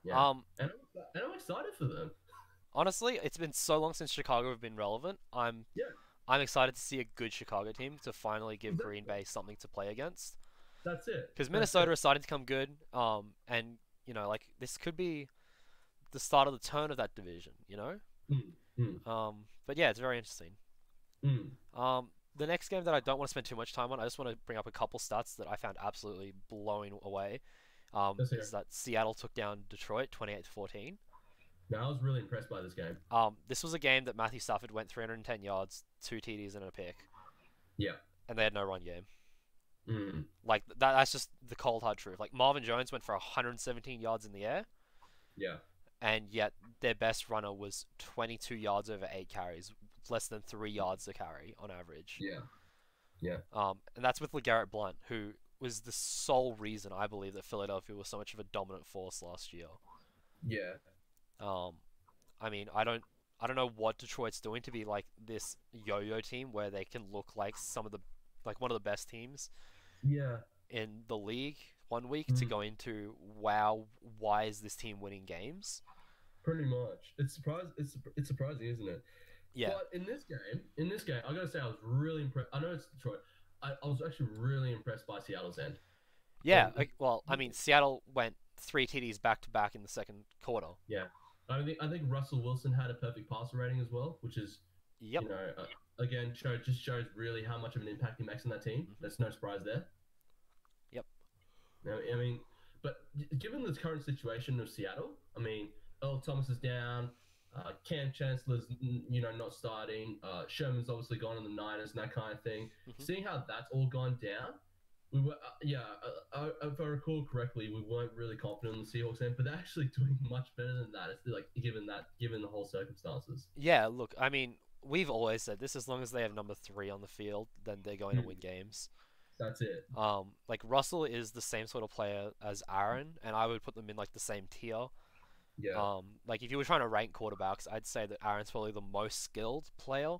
Yeah. And I'm excited for them. Honestly, it's been so long since Chicago have been relevant. Yeah. I'm excited to see a good Chicago team to finally give Exactly. Green Bay something to play against. That's it. Because That's Minnesota it. is starting to come good. And like this could be the start of the turn of that division. Mm, mm, But yeah, it's very interesting. mm. The next game that I don't want to spend too much time on, I just want to bring up a couple stats that I found absolutely blowing away. Let's Is hear. that Seattle took down Detroit 28-14. Now I was really impressed by this game. This was a game that Matthew Stafford went 310 yards, two TDs and a pick, Yeah. and they had no run game. Mm. Like that's just the cold hard truth. Like Marvin Jones went for 117 yards in the air, Yeah. and yet their best runner was 22 yards over 8 carries, less than 3 yards to carry on average. Yeah. Yeah. And that's with LeGarrette Blount, who was the sole reason I believe that Philadelphia was so much of a dominant force last year. Yeah. Um, I mean, I don't know what Detroit's doing to be like this yo-yo team where they can look like one of the best teams Yeah. in the league one week to Mm. go into, wow, why is this team winning games? Pretty much. It's surprising, isn't it? Yeah, But in this game, I gotta say I was really impressed. I know it's Detroit. I was actually really impressed by Seattle's end. yeah. It- Well, I mean, Seattle went three TDs back to back in the second quarter. yeah. I think Russell Wilson had a perfect passer rating as well, which is Yep. again shows really how much of an impact he makes on that team. Mhm. There's no surprise there. Yep. I mean, but given the current situation of Seattle, I mean, Earl Thomas is down. Cam Chancellor's not starting. Sherman's obviously gone in the Niners and that kind of thing. Mhm. Seeing how that's all gone down, we were if I recall correctly, we weren't really confident in the Seahawks end, but they're actually doing much better than that. It's like given the whole circumstances. Yeah, look, I mean, we've always said this: as long as they have number three on the field, then they're going to Hmm. win games. That's it. Like Russell is the same sort of player as Aaron, and I would put them in like the same tier. Yeah. Like if you were trying to rank quarterbacks, I'd say that Aaron's probably the most skilled player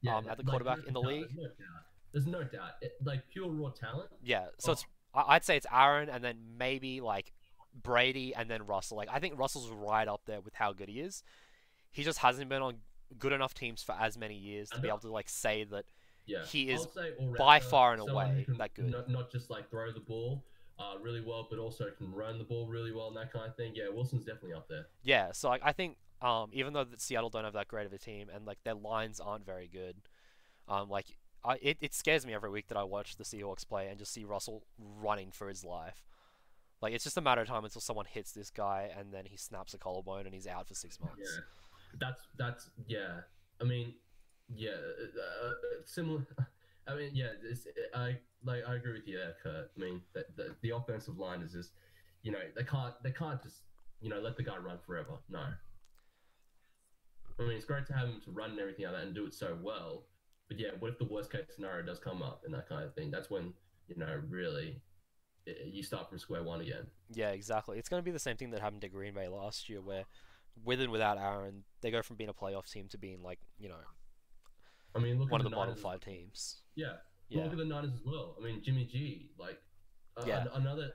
Yeah. at the Like, quarterback in the league. There's no doubt. There's no doubt. Like pure raw talent. Yeah, so Oh, I'd say it's Aaron, and then maybe like Brady, and then Russell. Like I think Russell's right up there with how good he is. He just hasn't been on good enough teams for as many years to be able to like say that yeah. he is I'll say all by rounder, far and someone who away can that good. not just like throw the ball really well, but also can run the ball really well and that kind of thing. Yeah, Wilson's definitely up there. Yeah, so like I think even though that Seattle don't have that great of a team and like their lines aren't very good, like it scares me every week that I watch the Seahawks play and just see Russell running for his life. Like it's just a matter of time until someone hits this guy and then he snaps a collarbone and he's out for 6 months. Yeah, that's yeah. I mean, yeah, similar. I mean, yeah, I agree with you there, Kurt. I mean, the offensive line is just, they can't just let the guy run forever. No. I mean, it's great to have him to run and everything like that and do it so well. But yeah, what if the worst case scenario does come up and that kind of thing? That's when really you start from square one again. Yeah, exactly. It's going to be the same thing that happened to Green Bay last year, where with and without Aaron, they go from being a playoff team to being like I mean, look one at of the bottom Niners. five teams. Yeah, Yeah, look at the Niners as well. I mean, Jimmy G, like Yeah. another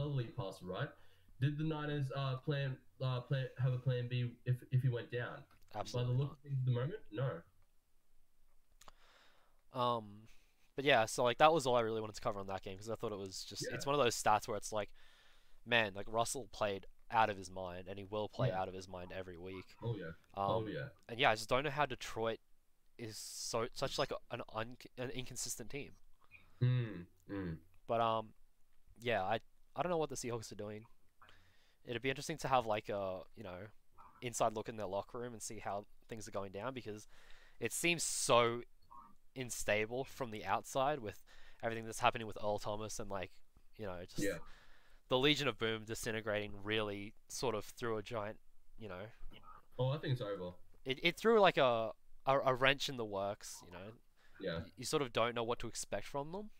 lead passer, right? Did the Niners have a plan B if he went down? By the absolutely look not. of things at the moment, no. But yeah, so like that was all I really wanted to cover on that game because I thought it was just Yeah. it's one of those stats where it's like, man, like Russell played out of his mind and he will play Yeah. out of his mind every week. Oh yeah. Um, Oh yeah. and yeah, I just don't know how Detroit is such like an inconsistent team. Mm, mm. But yeah, I don't know what the Seahawks are doing. It'd be interesting to have like a inside look in their locker room and see how things are going down because it seems so unstable from the outside with everything that's happening with Earl Thomas and like just Yeah. the Legion of Boom disintegrating really sort of threw a giant Oh, I think it's over. it threw like a wrench in the works. Yeah. You sort of don't know what to expect from them,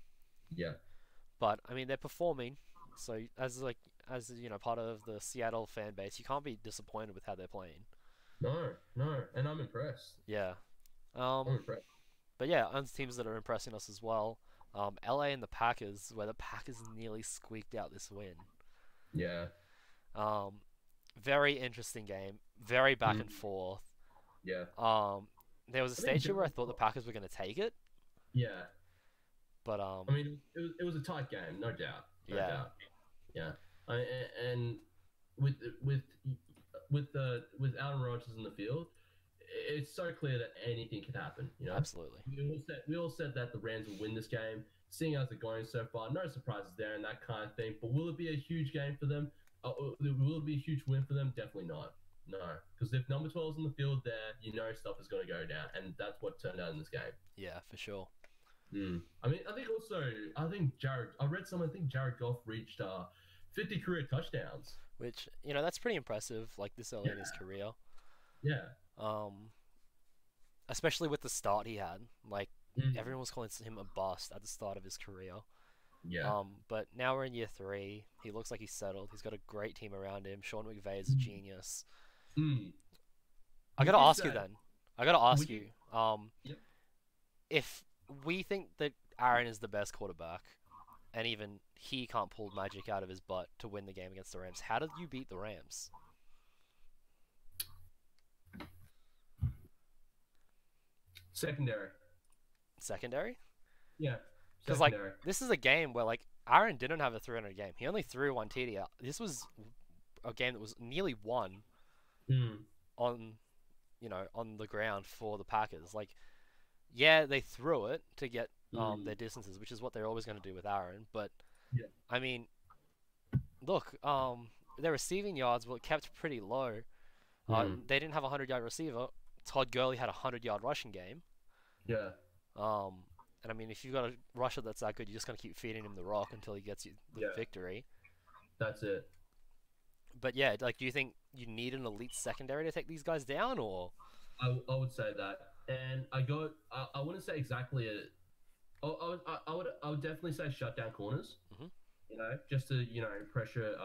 Yeah. but I mean they're performing, so as part of the Seattle fan base you can't be disappointed with how they're playing. No, no, and I'm impressed. Yeah. I'm um impressed. but yeah, other teams that are impressing us as well, LA and the Packers, where the Packers nearly squeaked out this win. Yeah. um very interesting game, very back and Mm. forth. Yeah. There was a I think stage here where I Denver- thought the Packers were going to take it. Yeah. But I mean, it was a tight game, no doubt, no yeah, doubt. Yeah, and with with with Aaron Rodgers in the field, it's so clear that anything can happen. absolutely. We all said that the Rams will win this game. Seeing as they're going so far, no surprises there and that kind of thing. But will it be a huge game for them? Will it be a huge win for them? Definitely not. No, because if number 12 is in the field there, stuff is going to go down, and that's what turned out in this game. Yeah, for sure. I mean, I read something. I think Jared Goff reached 50 career touchdowns. Which that's pretty impressive. Like this early in his Yeah, career. yeah, Um, especially with the start he had. Like mm, everyone was calling him a bust at the start of his career. yeah. But now we're in year three. He looks like he's settled. He's got a great team around him. Sean McVay is a genius. Mm. I Would gotta you ask you say? then. I gotta Would ask you? you. Yep. If we think that Aaron is the best quarterback, and even he can't pull magic out of his butt to win the game against the Rams, how did you beat the Rams? Secondary. Secondary? Yeah, Because like secondary. this is a game where like Aaron didn't have a 300 game. He only threw one TD out. This was a game that was nearly won Mm. on on the ground for the Packers. Like yeah, they threw it to get their Mm. distances, which is what they're always going to do with Aaron. But Yeah. I mean, look, their receiving yards were kept pretty low. Mm. They didn't have a 100-yard receiver. Todd Gurley had a 100-yard rushing game. Yeah. Um, and I mean, if you've got a rusher that's that good, you're just gonna keep feeding him the rock until he gets you the Yeah. victory. That's it. But yeah, like, do you think you need an elite secondary to take these guys down, or I would say that, and I wouldn't say exactly it. I would definitely say shut down corners. Mhm. Just to pressure.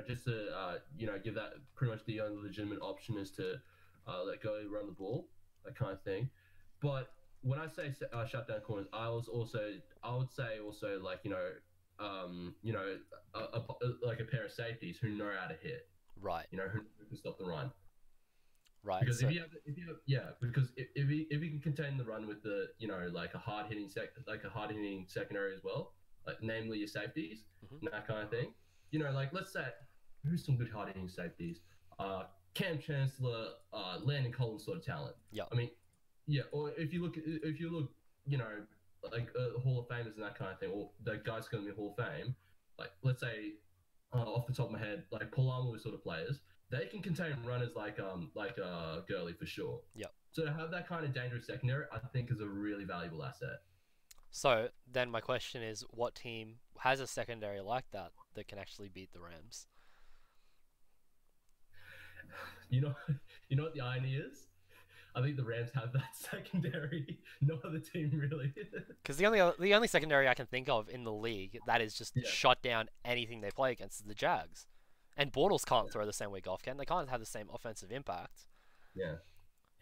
Just to give that pretty much the only legitimate option is to let go run the ball, that kind of thing. But when I say shut down corners, I would say also like like a pair of safeties who know how to hit. right, Who can stop the run. right? Because So because if you can contain the run with the like a hard hitting secondary as well, like namely your safeties mhm. and that kind of thing. Like let's say who's some good hard hitting safeties? Cam Chancellor, Landon Collins sort of talent. Yeah, I mean, yeah. Or if you look, like Hall of Famers and that kind of thing, or the guys going to be Hall of Fame, like let's say off the top of my head, like Paul Armour sort of players, they can contain runners like Gurley for sure. yep. So to have that kind of dangerous secondary, I think is a really valuable asset. So then my question is, what team has a secondary like that that can actually beat the Rams? You know, you know what the irony is? I think the Rams have that secondary. No other team really. Because the only secondary I can think of in the league that is just Yeah, shut down anything they play against is the Jags. And Bortles can't throw the same way Goff can. They can't have the same offensive impact. yeah.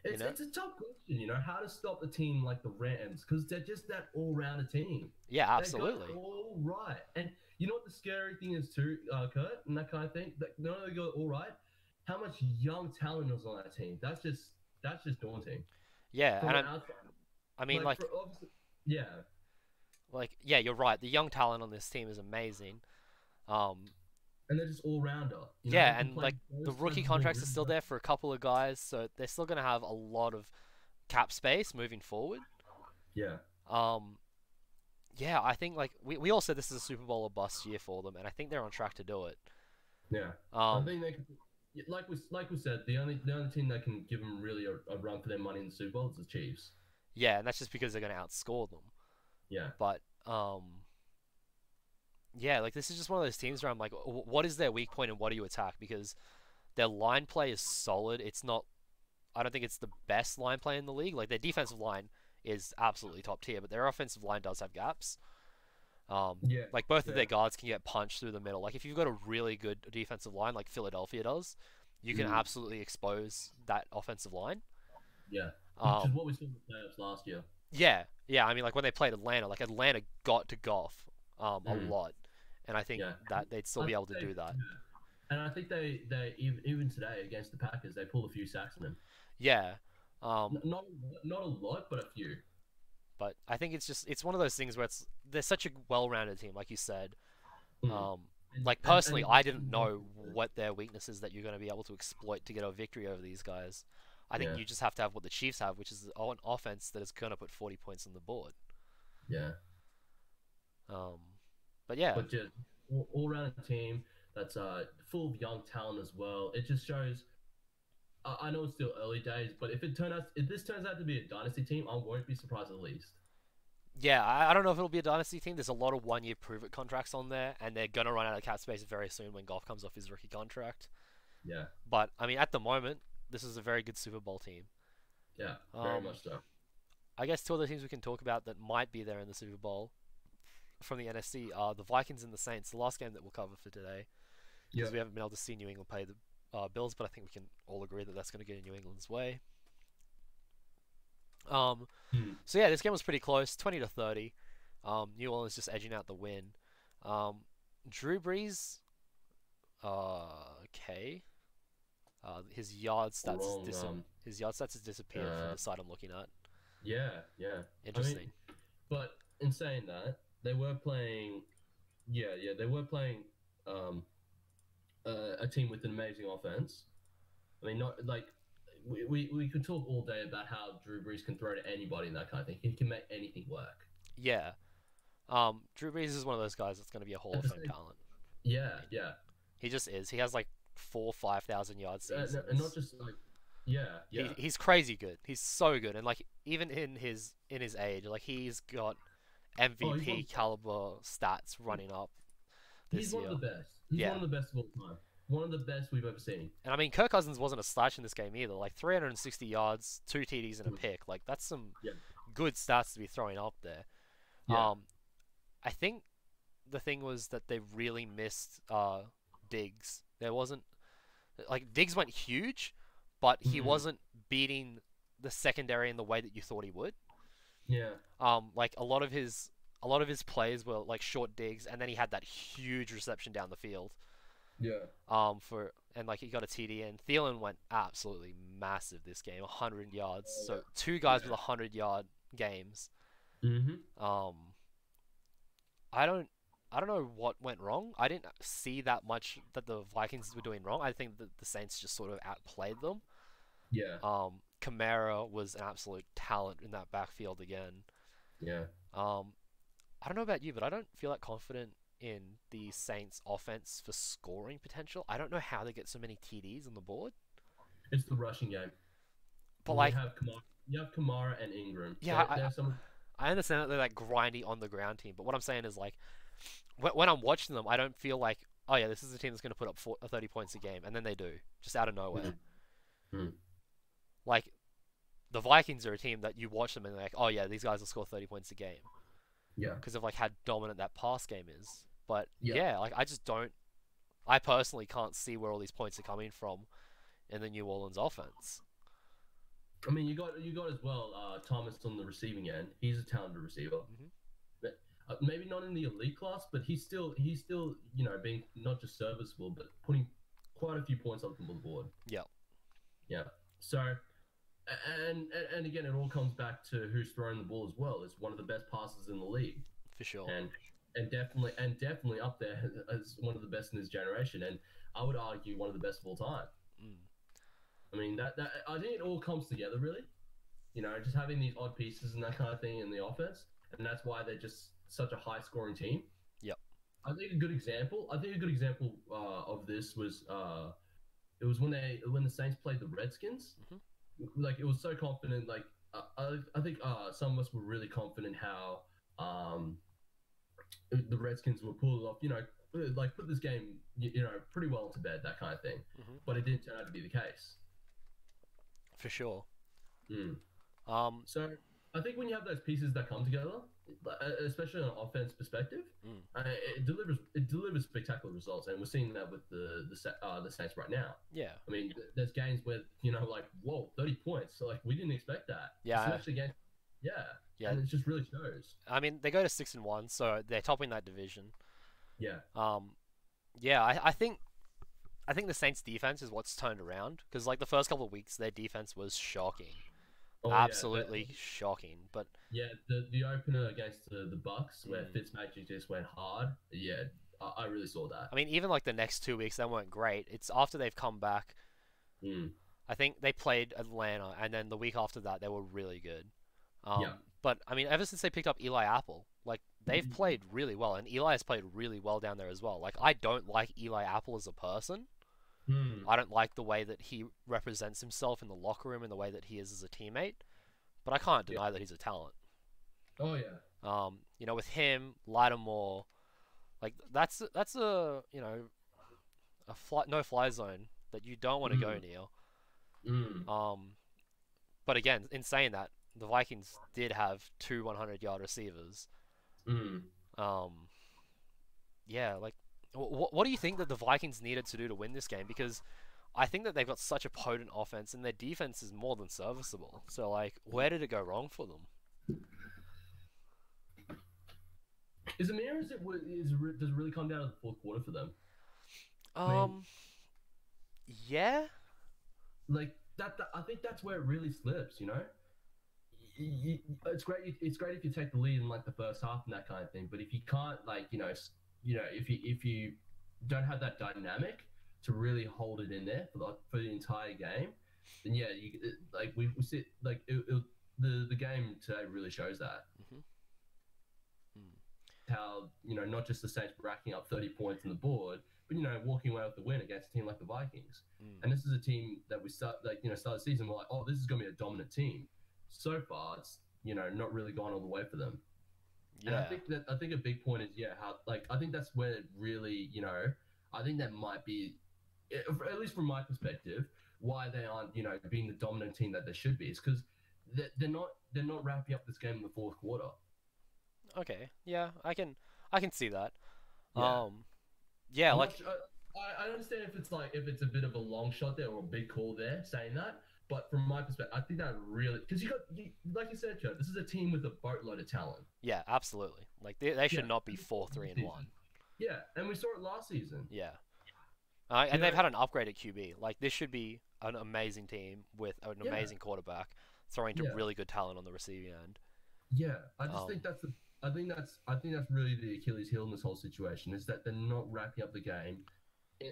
You It's know? it's a tough question, how to stop a team like the Rams because they're just that all-rounder team. Yeah, They got it absolutely. all right, and you know what the scary thing is too, Kurt, and that kind of thing. That not only got it all right, how much young talent is on that team. That's just daunting Yeah, from and an outside. I mean, Like for obviously, yeah, yeah, you're right. The young talent on this team is amazing. Um, and they're just all-rounder. They yeah, can and play like the both sides rookie of the ball contracts are really still well. there for a couple of guys, so they're still gonna have a lot of cap space moving forward. Yeah, Um, yeah, I think like we all said this is a Super Bowl or bust year for them, and I think they're on track to do it. yeah. I Um, think they can. Like we said, the only team that can give them really a run for their money in the Super Bowl is the Chiefs. yeah, and that's just because they're gonna outscore them. Yeah, But yeah, like this is just one of those teams where I'm like, what is their weak point and what do you attack? Because their line play is solid. It's not. I don't think it's the best line play in the league. Like their defensive line is absolutely top tier, but their offensive line does have gaps. yeah, Like both of yeah. their guards can get punched through the middle. Like if you've got a really good defensive line like Philadelphia does, you can Mm, absolutely expose that offensive line. yeah. Which is Um, what we saw in the playoffs last year. yeah, yeah. I mean, like when they played Atlanta, like Atlanta got to golf a Mm, lot, and I think yeah. that they'd still I be able think to do that. yeah. And I think they even today against the Packers, they pulled a few sacks in them. Yeah. Um, Not a lot, but a few. But I think it's one of those things where they're such a well-rounded team, like you said. Mm. Like personally, I didn't know what their weaknesses that you're going to be able to exploit to get a victory over these guys. I think Yeah, you just have to have what the Chiefs have, which is an offense that is going to put 40 points on the board. yeah. Um, but yeah, But just all round team that's full of young talent as well. It just shows. I know it's still early days, but if this turns out to be a dynasty team, I won't be surprised at least. yeah, I don't know if it'll be a dynasty team. There's a lot of one-year prove-it contracts on there, and they're going to run out of cap space very soon when Goff comes off his rookie contract. Yeah, But I mean, at the moment, this is a very good Super Bowl team. yeah, very Um, much so. I guess two other teams we can talk about that might be there in the Super Bowl from the NFC are the Vikings and the Saints. The last game that we'll cover for today, Yeah, because we haven't been able to see New England play the Bills, but I think we can all agree that that's going to get in New England's way. Hmm. So yeah, this game was pretty close, 20-30. New Orleans just edging out the win. Drew Brees, okay. His yard stats Wrong. his yard stats has disappeared from the site I'm looking at. Yeah, yeah. Interesting. I mean, but in saying that, they were playing. Yeah, they were playing a team with an amazing offense. I mean, not like we could talk all day about how Drew Brees can throw to anybody and that kind of thing. He can make anything work. Yeah. Drew Brees is one of those guys that's going to be a Hall of Fame talent. Yeah, yeah. He just is. He has like 5,000 yard seasons. And not just like, yeah, yeah. He's crazy good. He's so good, and like even in his age, like he's got MVP caliber stats running up this He's year. one of the best. He's Yeah. one of the best of all time. One of the best we've ever seen. And I mean, Kirk Cousins wasn't a slouch in this game either. Like 360 yards, 2 TDs, and a pick. Like that's some Yeah. good stats to be throwing up there. Yeah. I think the thing was that they really missed Diggs. There wasn't like Diggs went huge, but he Mhm. wasn't beating the secondary in the way that you thought he would. Yeah. Like a lot of his plays were like short digs, and then he had that huge reception down the field. Yeah. And like he got a TD, and Thielen went absolutely massive this game, 100 yards. Oh, So yeah. two guys Yeah. with 100-yard games. Mm-hmm. I don't know what went wrong. I didn't see that much that the Vikings were doing wrong. I think that the Saints just sort of outplayed them. Yeah. Kamara was an absolute talent in that backfield again. Yeah. I don't know about you, but I don't feel that confident in the Saints' offense for scoring potential. I don't know how they get so many TDs on the board. It's the rushing game. But You like, you have Kamara and Ingram. Yeah, They're some. I understand that they're like grindy on the ground team, but what I'm saying is like, when I'm watching them, I don't feel like, oh yeah, this is a team that's going to put up 30 points a game, and then they do, just out of nowhere. Mhm. Like, the Vikings are a team that you watch them and they're like, oh yeah, these guys will score 30 points a game Yeah. because of like how dominant that pass game is. But Yeah. yeah, like I personally can't see where all these points are coming from in the New Orleans offense. I mean, you got as well Thomas on the receiving end. He's a talented receiver. Mhm. But, maybe not in the elite class, but he's still being not just serviceable, but putting quite a few points up on the board. Yeah, Yeah. So, and again, it all comes back to who's throwing the ball as well. It's one of the best passes in the league, for sure. and definitely up there as one of the best in his generation, and I would argue one of the best of all time. Mm. I mean, that I think it all comes together really. Just having these odd pieces and that kind of thing in the offense, and that's why they're just such a high-scoring team. Yep. I think a good example of this was it was when the Saints played the Redskins. Mhm. Like it was so confident. Like I think some of us were really confident how the Redskins were pulled off. Like put this game pretty well to bed, that kind of thing. Mhm. But it didn't turn out to be the case. For sure. Mm. Um, So I think when you have those pieces that come together, especially on an offense perspective, Mm. it delivers spectacular results, and we're seeing that with the Saints right now. yeah, I mean, there's games where like, whoa, 30 points. So like we didn't expect that. Yeah. Especially against, yeah. Yeah. And it just really shows. I mean they go to 6-1, so they're topping that division. Yeah. Yeah, I think the Saints' defense is what's turned around because like the first couple of weeks, their defense was shocking. Oh yeah, Absolutely shocking. But yeah, the opener against the Bucks where mm, Fitzmagic just went hard. Yeah, I really saw that. I mean, even like the next 2 weeks, they weren't great. It's after they've come back. Mm. I think they played Atlanta, and then the week after that, they were really good. Yeah. But I mean, ever since they picked up Eli Apple, like they've Mm. played really well, and Eli has played really well down there as well. Like I don't like Eli Apple as a person. Mm. I don't like the way that he represents himself in the locker room and the way that he is as a teammate. But I can't Yeah. deny that he's a talent. Oh yeah. With him, Lattimore, like that's a no fly zone that you don't want to go Mm. near. Mm. Um, but again, in saying that, the Vikings did have two 100-yard receivers. Mm. Um, yeah, like what do you think that the Vikings needed to do to win this game? Because I think that they've got such a potent offense and their defense is more than serviceable. So like, where did it go wrong for them? Is it mere? Is it? Does it really come down to the fourth quarter for them? I mean, Um, yeah, like that I think that's where it really slips. It's great. It's great if you take the lead in like the first half and that kind of thing. But if you can't, like if you don't have that dynamic to really hold it in there for the entire game, then yeah, like we sit like the game today really shows that hmm mm. how not just the Saints racking up 30 points on the board, but walking away with the win against a team like the Vikings. Mm. And this is a team that we start the season, we're like, oh, this is going to be a dominant team. So far, it's not really gone all the way for them. And Yeah, I think a big point is how like I think that's where it really I think that might be, at least from my perspective, why they aren't being the dominant team that they should be. Is because they're not wrapping up this game in the fourth quarter. okay, yeah, I can see that. Yeah, Um, yeah, I'm not like sure. I understand if it's a bit of a long shot there or a big call there saying that, but from my perspective, I think that really because like you said, Joe, this is a team with a boatload of talent. yeah, absolutely. Like they Yeah, should not be and we saw four, it three, this and one. season. Yeah, and we saw it last season. Yeah, You and they've know, had an upgrade at QB. Like this should be an amazing team with an yeah, amazing quarterback throwing to yeah, really good talent on the receiving end. yeah. I just Um, think that's really the Achilles heel in this whole situation is that they're not wrapping up the game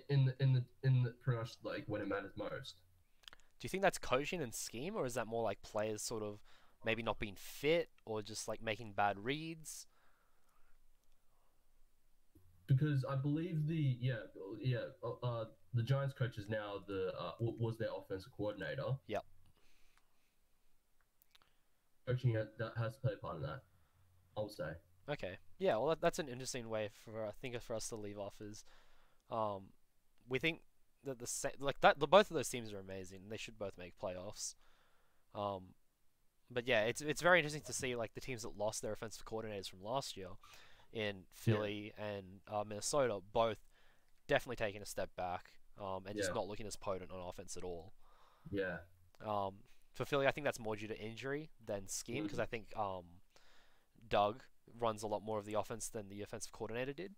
in the pretty much like when it matters most. do you think that's coaching and scheme, or is that more like players sort of maybe not being fit, or just like making bad reads? Because I believe the Giants coach is now was their offensive coordinator. Yep. Coaching that has to play a part in that. I'll say. Okay. Yeah. Well, that's an interesting way for I think for us to leave off is, um, we think that like that both of those teams are amazing. They should both make playoffs. Um, but yeah, it's very interesting to see like the teams that lost their offensive coordinators from last year in Yeah, Philly and Minnesota both definitely taking a step back, and just yeah, not looking as potent on offense at all. yeah, Um, for Philly, I think that's more due to injury than scheme because mm, I think Doug runs a lot more of the offense than the offensive coordinator did.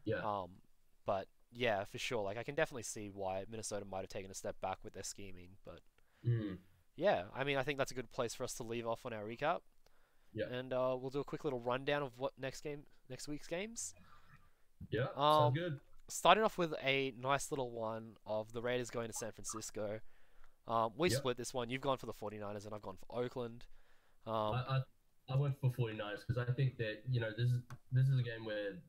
yeah, Um, but yeah, for sure, like I can definitely see why Minnesota might have taken a step back with their scheming. But mm, yeah, I mean, I think that's a good place for us to leave off on our recap, yeah, and we'll do a quick little rundown of what next week's games. yeah. Sounds Um, good. Starting off with a nice little one of the Raiders going to San Francisco. We Yep. split this one. You've gone for the 49ers and I've gone for Oakland. I, Um, I I went for 49ers because I think that this is a game where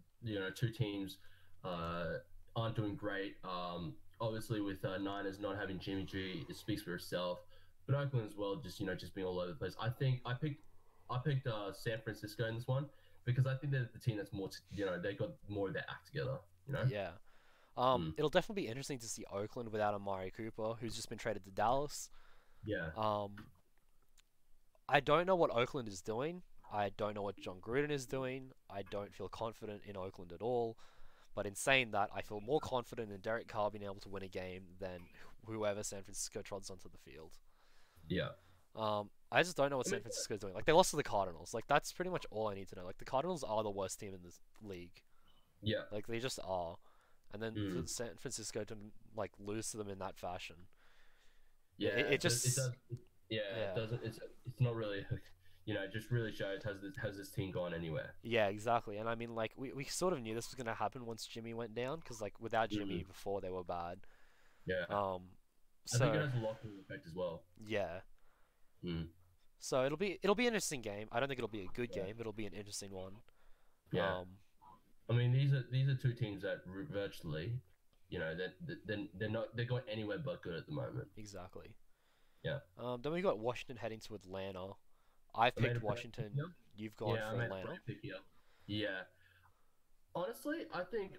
two teams uh, aren't doing great. Obviously with Niners not having Jimmy G, it speaks for itself. But Oakland as well, just being all over the place. I think I picked San Francisco in this one because I think they're the team that's more they got more of their act together. yeah. Mm, It'll definitely be interesting to see Oakland without Amari Cooper, who's just been traded to Dallas. yeah, Um, I don't know what Oakland is doing. I don't know what John Gruden is doing. I don't feel confident in Oakland at all. But in saying that, I feel more confident in Derek Carr being able to win a game than whoever San Francisco trods onto the field. yeah. I just don't know what I San mean, Francisco's doing. Like they lost to the Cardinals. Like that's pretty much all I need to know. Like the Cardinals are the worst team in this league. yeah. Like they just are. And then for Mm. San Francisco to like lose to them in that fashion, Yeah, it it just does. Yeah, it Yeah. doesn't. It's not really. It just really shows has this team gone anywhere. Yeah, exactly. And I mean, like, we sort of knew this was going to happen once Jimmy went down, because, like, without Jimmy Mm, before they were bad. yeah, Um, I think it so, has a locker effect as well. yeah. Mm, So it'll be an interesting game. I don't think it'll be a good yeah, game, but it'll be an interesting one. yeah. Um, I mean, these are two teams that virtually, they're going anywhere but good at the moment. exactly. Yeah, Then we got Washington heading to Atlanta. I've I made picked a pretty pick Washington. here. You've gone Yeah, I for made a pretty Atlanta. pick here. Yeah, honestly, I think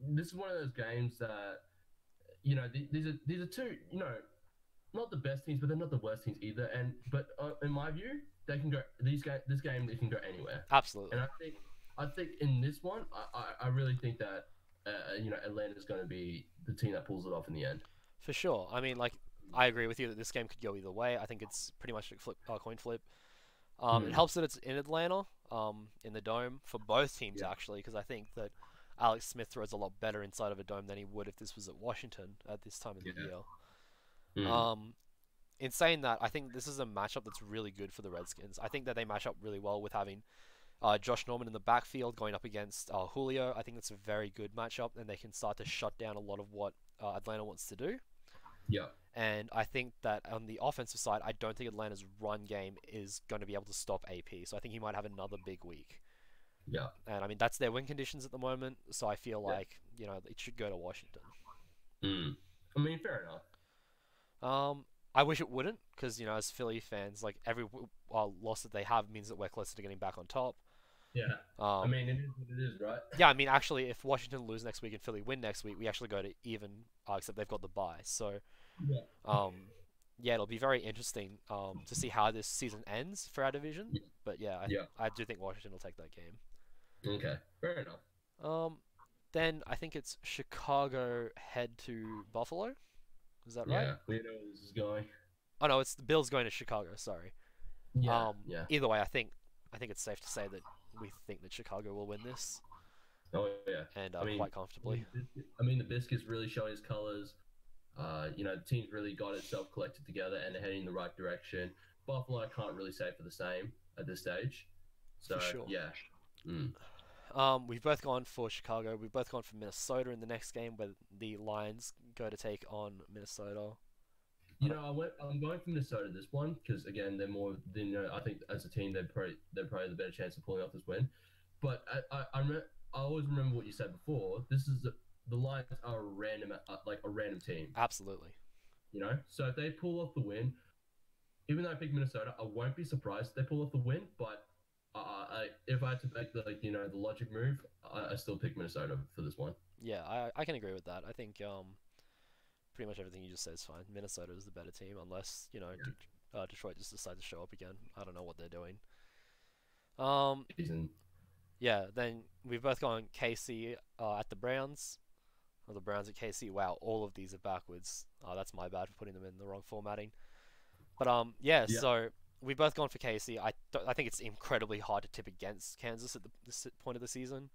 this is one of those games that these are two not the best teams, but they're not the worst teams either. But in my view, they can go this game they can go anywhere. And Absolutely, I think in this one, I really think that Atlanta's going to be the team that pulls it off in the end. for sure. I mean, like, I agree with you that this game could go either way. I think it's pretty much a coin flip. It Hmm. helps that it's in Atlanta, in the dome for both teams Yeah. actually, because I think that Alex Smith throws a lot better inside of a dome than he would if this was at Washington at this time of the Yeah. year. Hmm. Um, in saying that, I think this is a matchup that's really good for the Redskins. I think that they match up really well with having Josh Norman in the backfield going up against Julio. I think it's a very good matchup, and they can start to shut down a lot of what Atlanta wants to do. Yeah. And I think that on the offensive side, I don't think Atlanta's run game is going to be able to stop AP. So I think he might have another big week. Yeah. And I mean, that's their win conditions at the moment. So I feel Yeah. like, it should go to Washington. Hmm. I mean, fair enough. Um, I wish it wouldn't, because, as Philly fans, like, every loss that they have means that we're closer to getting back on top. Yeah. I Um, mean, it is what it is, right? yeah, I mean, actually, if Washington lose next week and Philly win next week, we actually go to even, except they've got the bye. So, Yeah. yeah, it'll be very interesting to see how this season ends for our division. But yeah, Yeah. I do think Washington will take that game. Okay. Fair enough. Um, then I think it's Chicago head to Buffalo. Is that right? Yeah. We know where this is going. Oh no, it's the Bills going to Chicago. Sorry. Yeah. Yeah. Either way, I think it's safe to say that we think that Chicago will win this, Oh yeah. and I mean, quite comfortably. the Biscuits really showing his colors. The team's really got itself collected together and heading in the right direction. Buffalo, I can't really say for the same at this stage. So For sure. yeah. Mm. We've both gone for Chicago. We've both gone for Minnesota in the next game, where the Lions go to take on Minnesota. I'm going for Minnesota this one because again they're more than I think as a team they're probably the better chance of pulling off this win. But I always remember what you said before. This is the Lions are a random team, Absolutely. So if they pull off the win, even though I pick Minnesota, I won't be surprised if they pull off the win. But if I had to make the logic move, I still pick Minnesota for this one. Yeah, I can agree with that. I think pretty much everything you just said is fine. Minnesota is the better team, unless Detroit just decides to show up again. I don't know what they're doing. Um, Season. yeah. Then we've both gone KC at the Browns, or the Browns at KC. Wow, all of these are backwards. That's my bad for putting them in the wrong formatting. But yeah. Yeah. So we've both gone for KC. I think it's incredibly hard to tip against Kansas at this point of the season.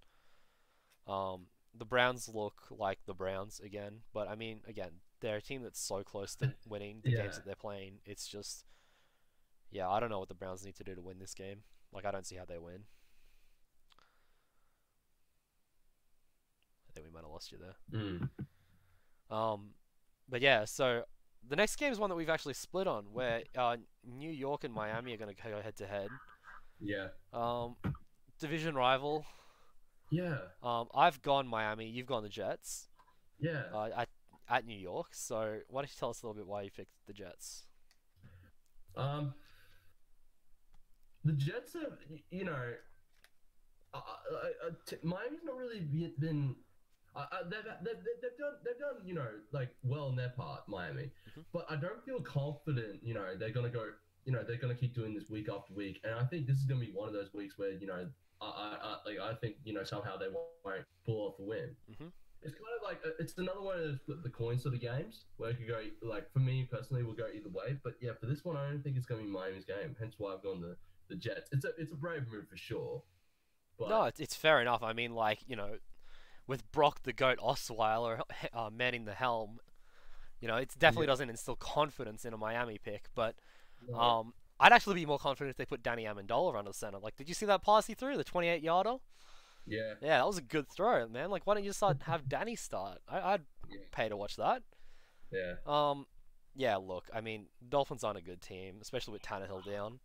The Browns look like the Browns again, but I mean, again, they're a team that's so close to winning the Yeah. games that they're playing. It's just, yeah, I don't know what the Browns need to do to win this game. Like, I don't see how they win. I think we might have lost you there. Mm. Um, but yeah, so the next game is one that we've actually split on, where New York and Miami are going to go head to head. Yeah. Um, division rival. Yeah. I've gone Miami. You've gone the Jets. Yeah. At New York. So why don't you tell us a little bit why you picked the Jets? Um, the Jets have, Miami's not really been. They've done like well in their part, Miami, Mhm. but I don't feel confident. They're gonna go. They're gonna keep doing this week after week, and I think this is gonna be one of those weeks where I think somehow they won't pull off the win. Mhm. It's kind of like it's another one of those flip the coin sort of games where it could go like for me personally, will go either way. But yeah, for this one, I don't think it's going to be Miami's game. Hence why I've gone the Jets. It's a brave move for sure. No, But it's fair enough. I mean, like, with Brock the Goat Osweiler manning the helm, It definitely Yeah. doesn't instill confidence in a Miami pick, but No. I'd actually be more confident if they put Danny Amendola under center. Like, did you see that pass he threw, the 28-yarder? Yeah. Yeah, that was a good throw, man. Like, why don't you start have Danny start? I'd Yeah. pay to watch that. Yeah. Um, yeah, look, I mean, Dolphins aren't a good team, especially with Tannehill down.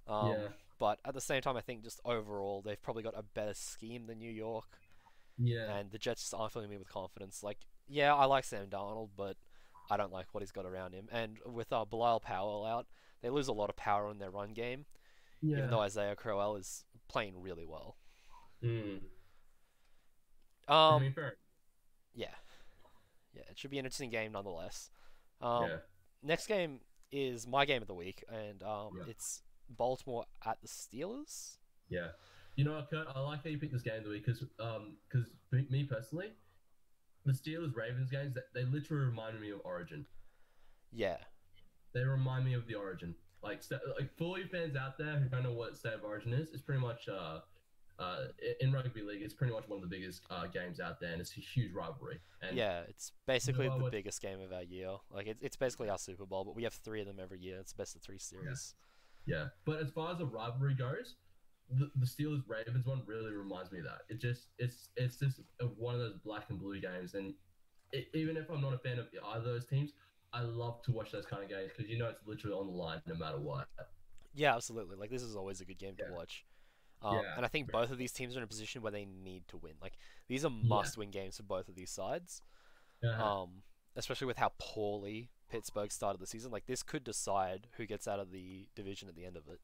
Yeah. But at the same time, I think just overall they've probably got a better scheme than New York, Yeah. and the Jets just aren't filling me with confidence. Like, yeah, I like Sam Darnold, but I don't like what he's got around him. And with Bilal Powell out, they lose a lot of power in their run game, even Yeah. though Isaiah Crowell is playing really well. Mm. I Um, mean, fair. yeah, yeah, it should be an interesting game nonetheless. Um, Yeah. next game is my game of the week, and Yeah. it's Baltimore at the Steelers. Yeah. You know what, Kurt? I like how you picked this game of the week because me personally, the Steelers Ravens games they literally remind me of Origin. Yeah, They remind me of the Origin. Like for all you fans out there who don't know what State of Origin is, it's pretty much in rugby league, it's pretty much one of the biggest games out there, and it's a huge rivalry. And yeah, it's basically the what- biggest game of our year. Like it's basically our Super Bowl, but we have three of them every year. It's best of three series. yeah, but as far as the rivalry goes, the Steelers Ravens one really reminds me of that. It's just one of those black and blue games, and even if I'm not a fan of either of those teams, I love to watch those kind of games because it's literally on the line no matter what. Yeah, absolutely. Like this is always a good game to Yeah. watch. Yeah. And I think both of these teams are in a position where they need to win. Like these are must-win games for both of these sides. Uh-huh. Especially with how poorly Pittsburgh started the season. Like this could decide who gets out of the division at the end of it.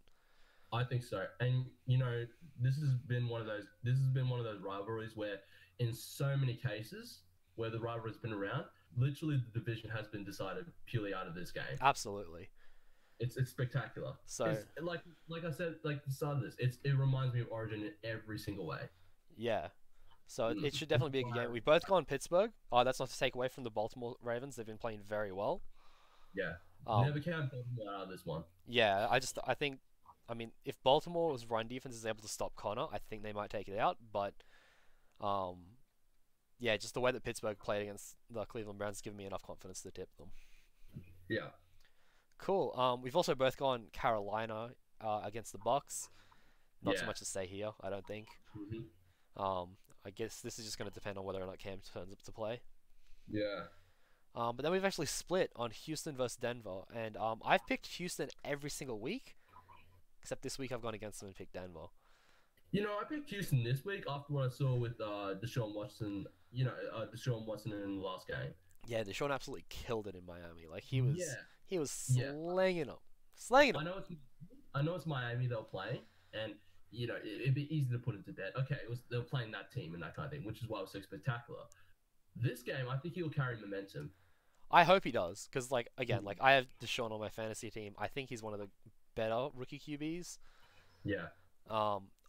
I think so, and this has been one of those rivalries where, in so many cases where the rivalry's been around, literally the division has been decided purely out of this game. Absolutely. It's spectacular. So It's like I said, like the start of this, it reminds me of Origin in every single way. yeah. So Mm. it should definitely be a good game. We've both gone Pittsburgh. Oh, that's not to take away from the Baltimore Ravens. They've been playing very well. Yeah, Um, never count Baltimore out of this one. yeah, I think, I mean, if Baltimore's run defense is able to stop Connor, I think they might take it out. But, yeah, just the way that Pittsburgh played against the Cleveland Browns has given me enough confidence to tip them. Yeah, Cool. We've also both gone Carolina against the Bucks. Not so Yeah. much to say here, I don't think. hmm I guess this is just going to depend on whether or not Cam turns up to play. yeah, But then we've actually split on Houston versus Denver, and I've picked Houston every single week, except this week I've gone against them and picked Denver. I picked Houston this week after what I saw with Deshaun Watson. Deshaun Watson in the last game. Yeah, Deshaun absolutely killed it in Miami. Like he was, Yeah. he was Yeah. slanging I them. know it's Miami they're playing, and it'd be easy to put into bed. Okay, they were playing that team and that kind of thing, which is why it was so spectacular. This game, I think he'll carry momentum. I hope he does, because like again, like I have Deshaun on my fantasy team. I think he's one of the better rookie QBs. Yeah,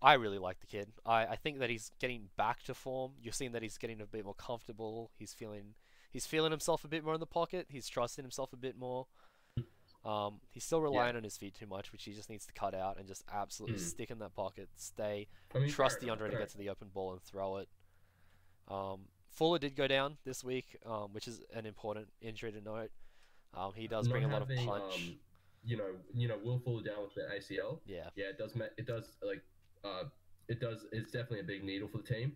I really like the kid. I think that he's getting back to form. You're seeing that he's getting a bit more comfortable. He's feeling himself a bit more in the pocket. He's trusting himself a bit more. He's still relying on his feet too much, which he just needs to cut out and just absolutely stick in that pocket, stay, I mean, trust fair enough, DeAndre to fair get to the open ball and throw it. Fuller did go down this week, which is an important injury to note. He does Not bring a lot of having, punch. Will fall down with the ACL. Yeah, Yeah, it does. It's definitely a big needle for the team.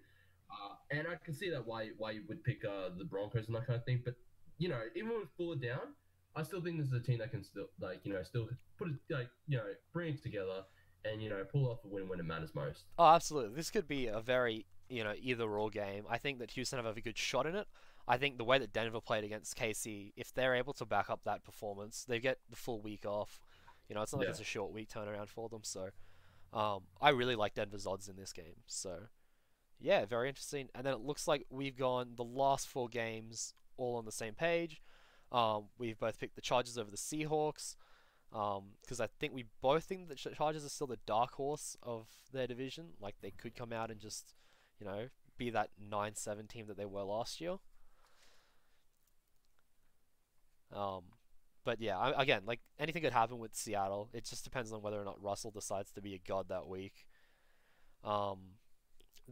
And I can see that why you would pick the Broncos and that kind of thing. But even with Fuller down, I still think this is a team that can still still put it bring it together and pull off a win when it matters most. Oh, absolutely. This could be a very, either-or game. I think that Houston have a good shot in it. I think the way that Denver played against KC, if they're able to back up that performance, they get the full week off. It's not like Yeah. it's a short week turnaround for them. So, I really like Denver's odds in this game. So, yeah, very interesting. And then it looks like we've gone the last four games all on the same page. We've both picked the Chargers over the Seahawks. Because I think we both think that the Chargers are still the dark horse of their division. Like they could come out and just, be that 9-7 team that they were last year. But yeah, again, like anything could happen with Seattle. It just depends on whether or not Russell decides to be a god that week.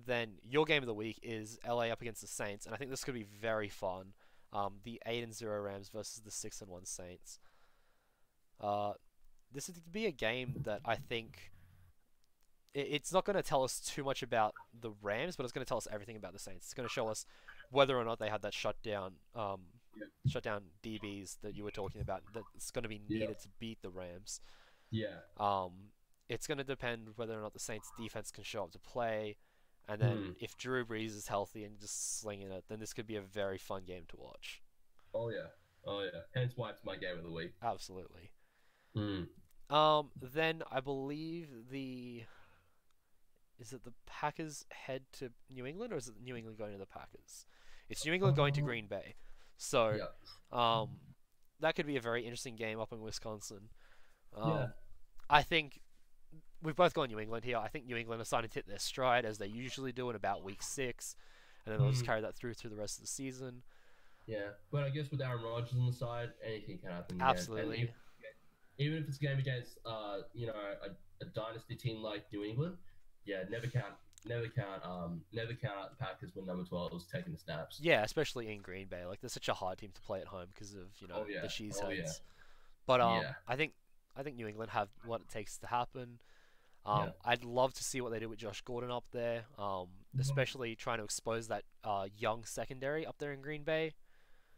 Then your game of the week is LA up against the Saints, and I think this could be very fun. The 8-0 Rams versus the 6-1 Saints. Uh, this would be a game that I think it's not going to tell us too much about the Rams, but it's going to tell us everything about the Saints. It's going to show us whether or not they had that shutdown DBs that you were talking about that's going to be Yeah. needed to beat the Rams. Yeah. Um, it's going to depend whether or not the Saints defense can show up to play, and then Mm. if Drew Brees is healthy and just slinging it, then this could be a very fun game to watch. Oh yeah. Oh yeah. Hence why it's my game of the week. Absolutely. Mm. Then I believe is it the Packers head to New England, or is it New England going to the Packers? It's New England going to Oh. Green Bay. So, Yeah. um, that could be a very interesting game up in Wisconsin. Yeah. Um, I think we've both gone New England here. I think New England are starting to hit their stride as they usually do in about week 6, and then they'll just Mm. carry that through the rest of the season. Yeah. But I guess with Aaron Rodgers on the side, anything can happen. Yeah. And Absolutely. even if it's a game against a dynasty team like New England, yeah, never count out the Packers when number 12 is taking the snaps. Yeah, especially in Green Bay. Like, they're such a hard team to play at home because of, Oh yeah. the Oh yeah. cheeseheads. But Yeah. I think New England have what it takes to happen. Yeah. I'd love to see what they do with Josh Gordon up there, especially trying to expose that young secondary up there in Green Bay.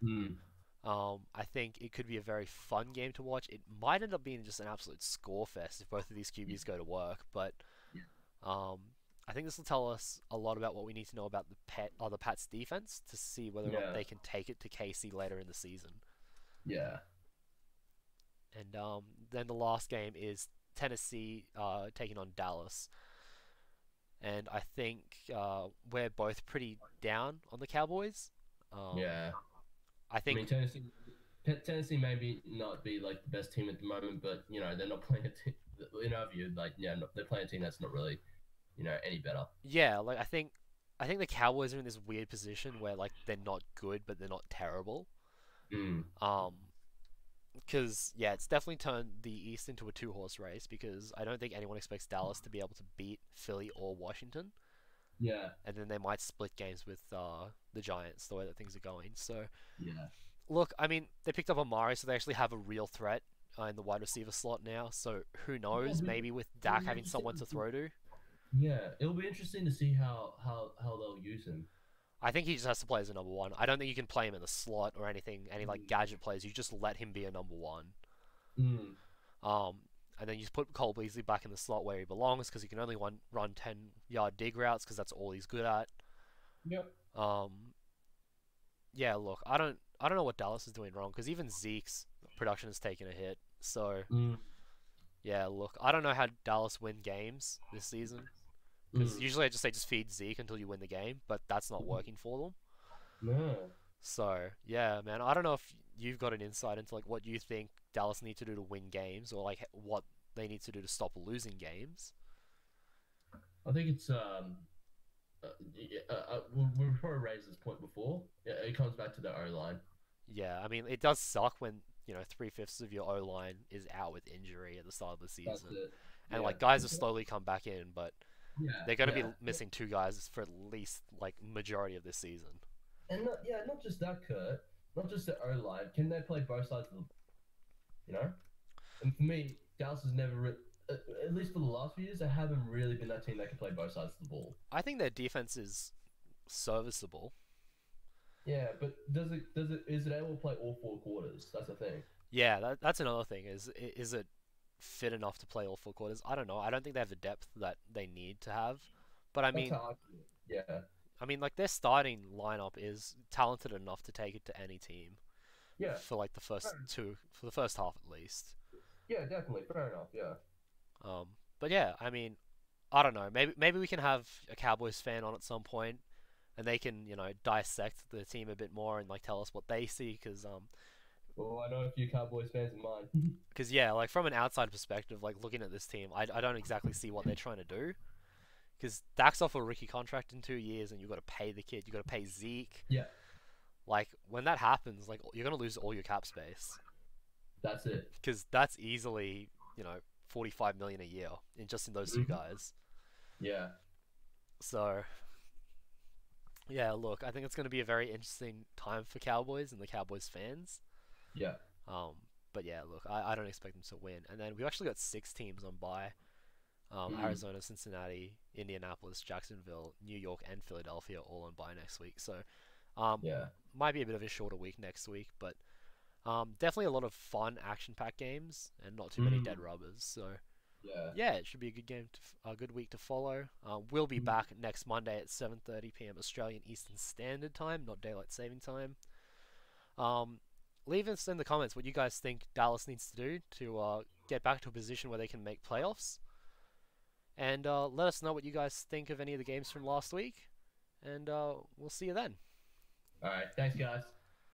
Mm. I think it could be a very fun game to watch. It might end up being just an absolute score fest if both of these QBs go to work, but Yeah. I think this will tell us a lot about what we need to know about the Pats defense to see whether or not Yeah. they can take it to KC later in the season. Yeah. And then the last game is Tennessee taking on Dallas. And I think we're both pretty down on the Cowboys. Yeah. I I think mean, Tennessee maybe not be like the best team at the moment, but they're not playing a team. In our view, like they're playing a team that's not really any better. yeah, like I think the Cowboys are in this weird position where like they're not good but they're not terrible. Mm. Um, because yeah, it's definitely turned the East into a two-horse race because I don't think anyone expects Dallas to be able to beat Philly or Washington, Yeah. and then they might split games with the Giants the way that things are going. So Yeah. look, I mean, they picked up Amari, so they actually have a real threat in the wide receiver slot now. So who knows? Maybe with Dak having someone to throw to, Yeah. It'll be interesting to see how they'll use him. I think he just has to play as a number one. I don't think you can play him in the slot or anything, any like gadget plays. You just let him be a number one. Mm. Um, and then you just put Cole Beasley back in the slot where he belongs because he can only run 10-yard dig routes because that's all he's good at. Yep. Um, yeah, look, I don't know what Dallas is doing wrong because even Zeke's production has taken a hit. So Mm. yeah, look, I don't know how Dallas win games this season because Mm. usually I just say just feed Zeke until you win the game, but that's not working for them. No. So yeah, man, I don't know if you've got an insight into like what you think Dallas need to do to win games or like what they need to do to stop losing games. I think it's we've probably raised this point before. Yeah, it comes back to the O line. Yeah, I mean it does suck when 3/5 of your O line is out with injury at the start of the That's season, it. and Yeah. like guys have slowly come back in, but Yeah. they're going to Yeah. be missing 2 guys for at least like majority of this season. And not just that, Kurt. Not just the O line. Can they play both sides of the And for me, Dallas has never, at least for the last few years, they haven't really been that team that can play both sides of the ball. I think their defense is serviceable. Yeah, but is it able to play all 4 quarters? That's the thing. Yeah, that's another thing. Is it fit enough to play all 4 quarters? I don't know. I don't think they have the depth that they need to have. But I That's mean, how I feel. Yeah. like their starting lineup is talented enough to take it to any team Yeah. for like the for the first half at least. Yeah, definitely. Fair enough. Yeah. But yeah, I mean, I don't know. Maybe we can have a Cowboys fan on at some point, and they can dissect the team a bit more and like tell us what they see Well, I know a few Cowboys fans of mine. yeah, like from an outside perspective, like looking at this team, I don't exactly see what they're trying to do. Because Dak's off a rookie contract in 2 years, and you've got to pay the kid. You've got to pay Zeke. Yeah. Like when that happens, like you're gonna lose all your cap space. That's it. Because that's easily 45 million a year in those two Mhm. guys. Yeah. So Yeah, look, I think it's going to be a very interesting time for Cowboys and the Cowboys fans. Yeah. Um, but yeah, look, I don't expect them to win. And then we've actually got six teams on bye. Mm, Arizona, Cincinnati, Indianapolis, Jacksonville, New York, and Philadelphia all on bye next week. So um, yeah. might be a bit of a shorter week next week, but definitely a lot of fun action-packed games and not too many dead Mm, rubbers. So yeah. yeah, it should be a good game, a good week to follow. We'll be Mm. back next Monday at 7:30 p.m. Australian Eastern Standard Time, not daylight saving time. Um, leave us in the comments what you guys think Dallas needs to do to get back to a position where they can make playoffs, and let us know what you guys think of any of the games from last week. And we'll see you then. All right. Thanks, guys.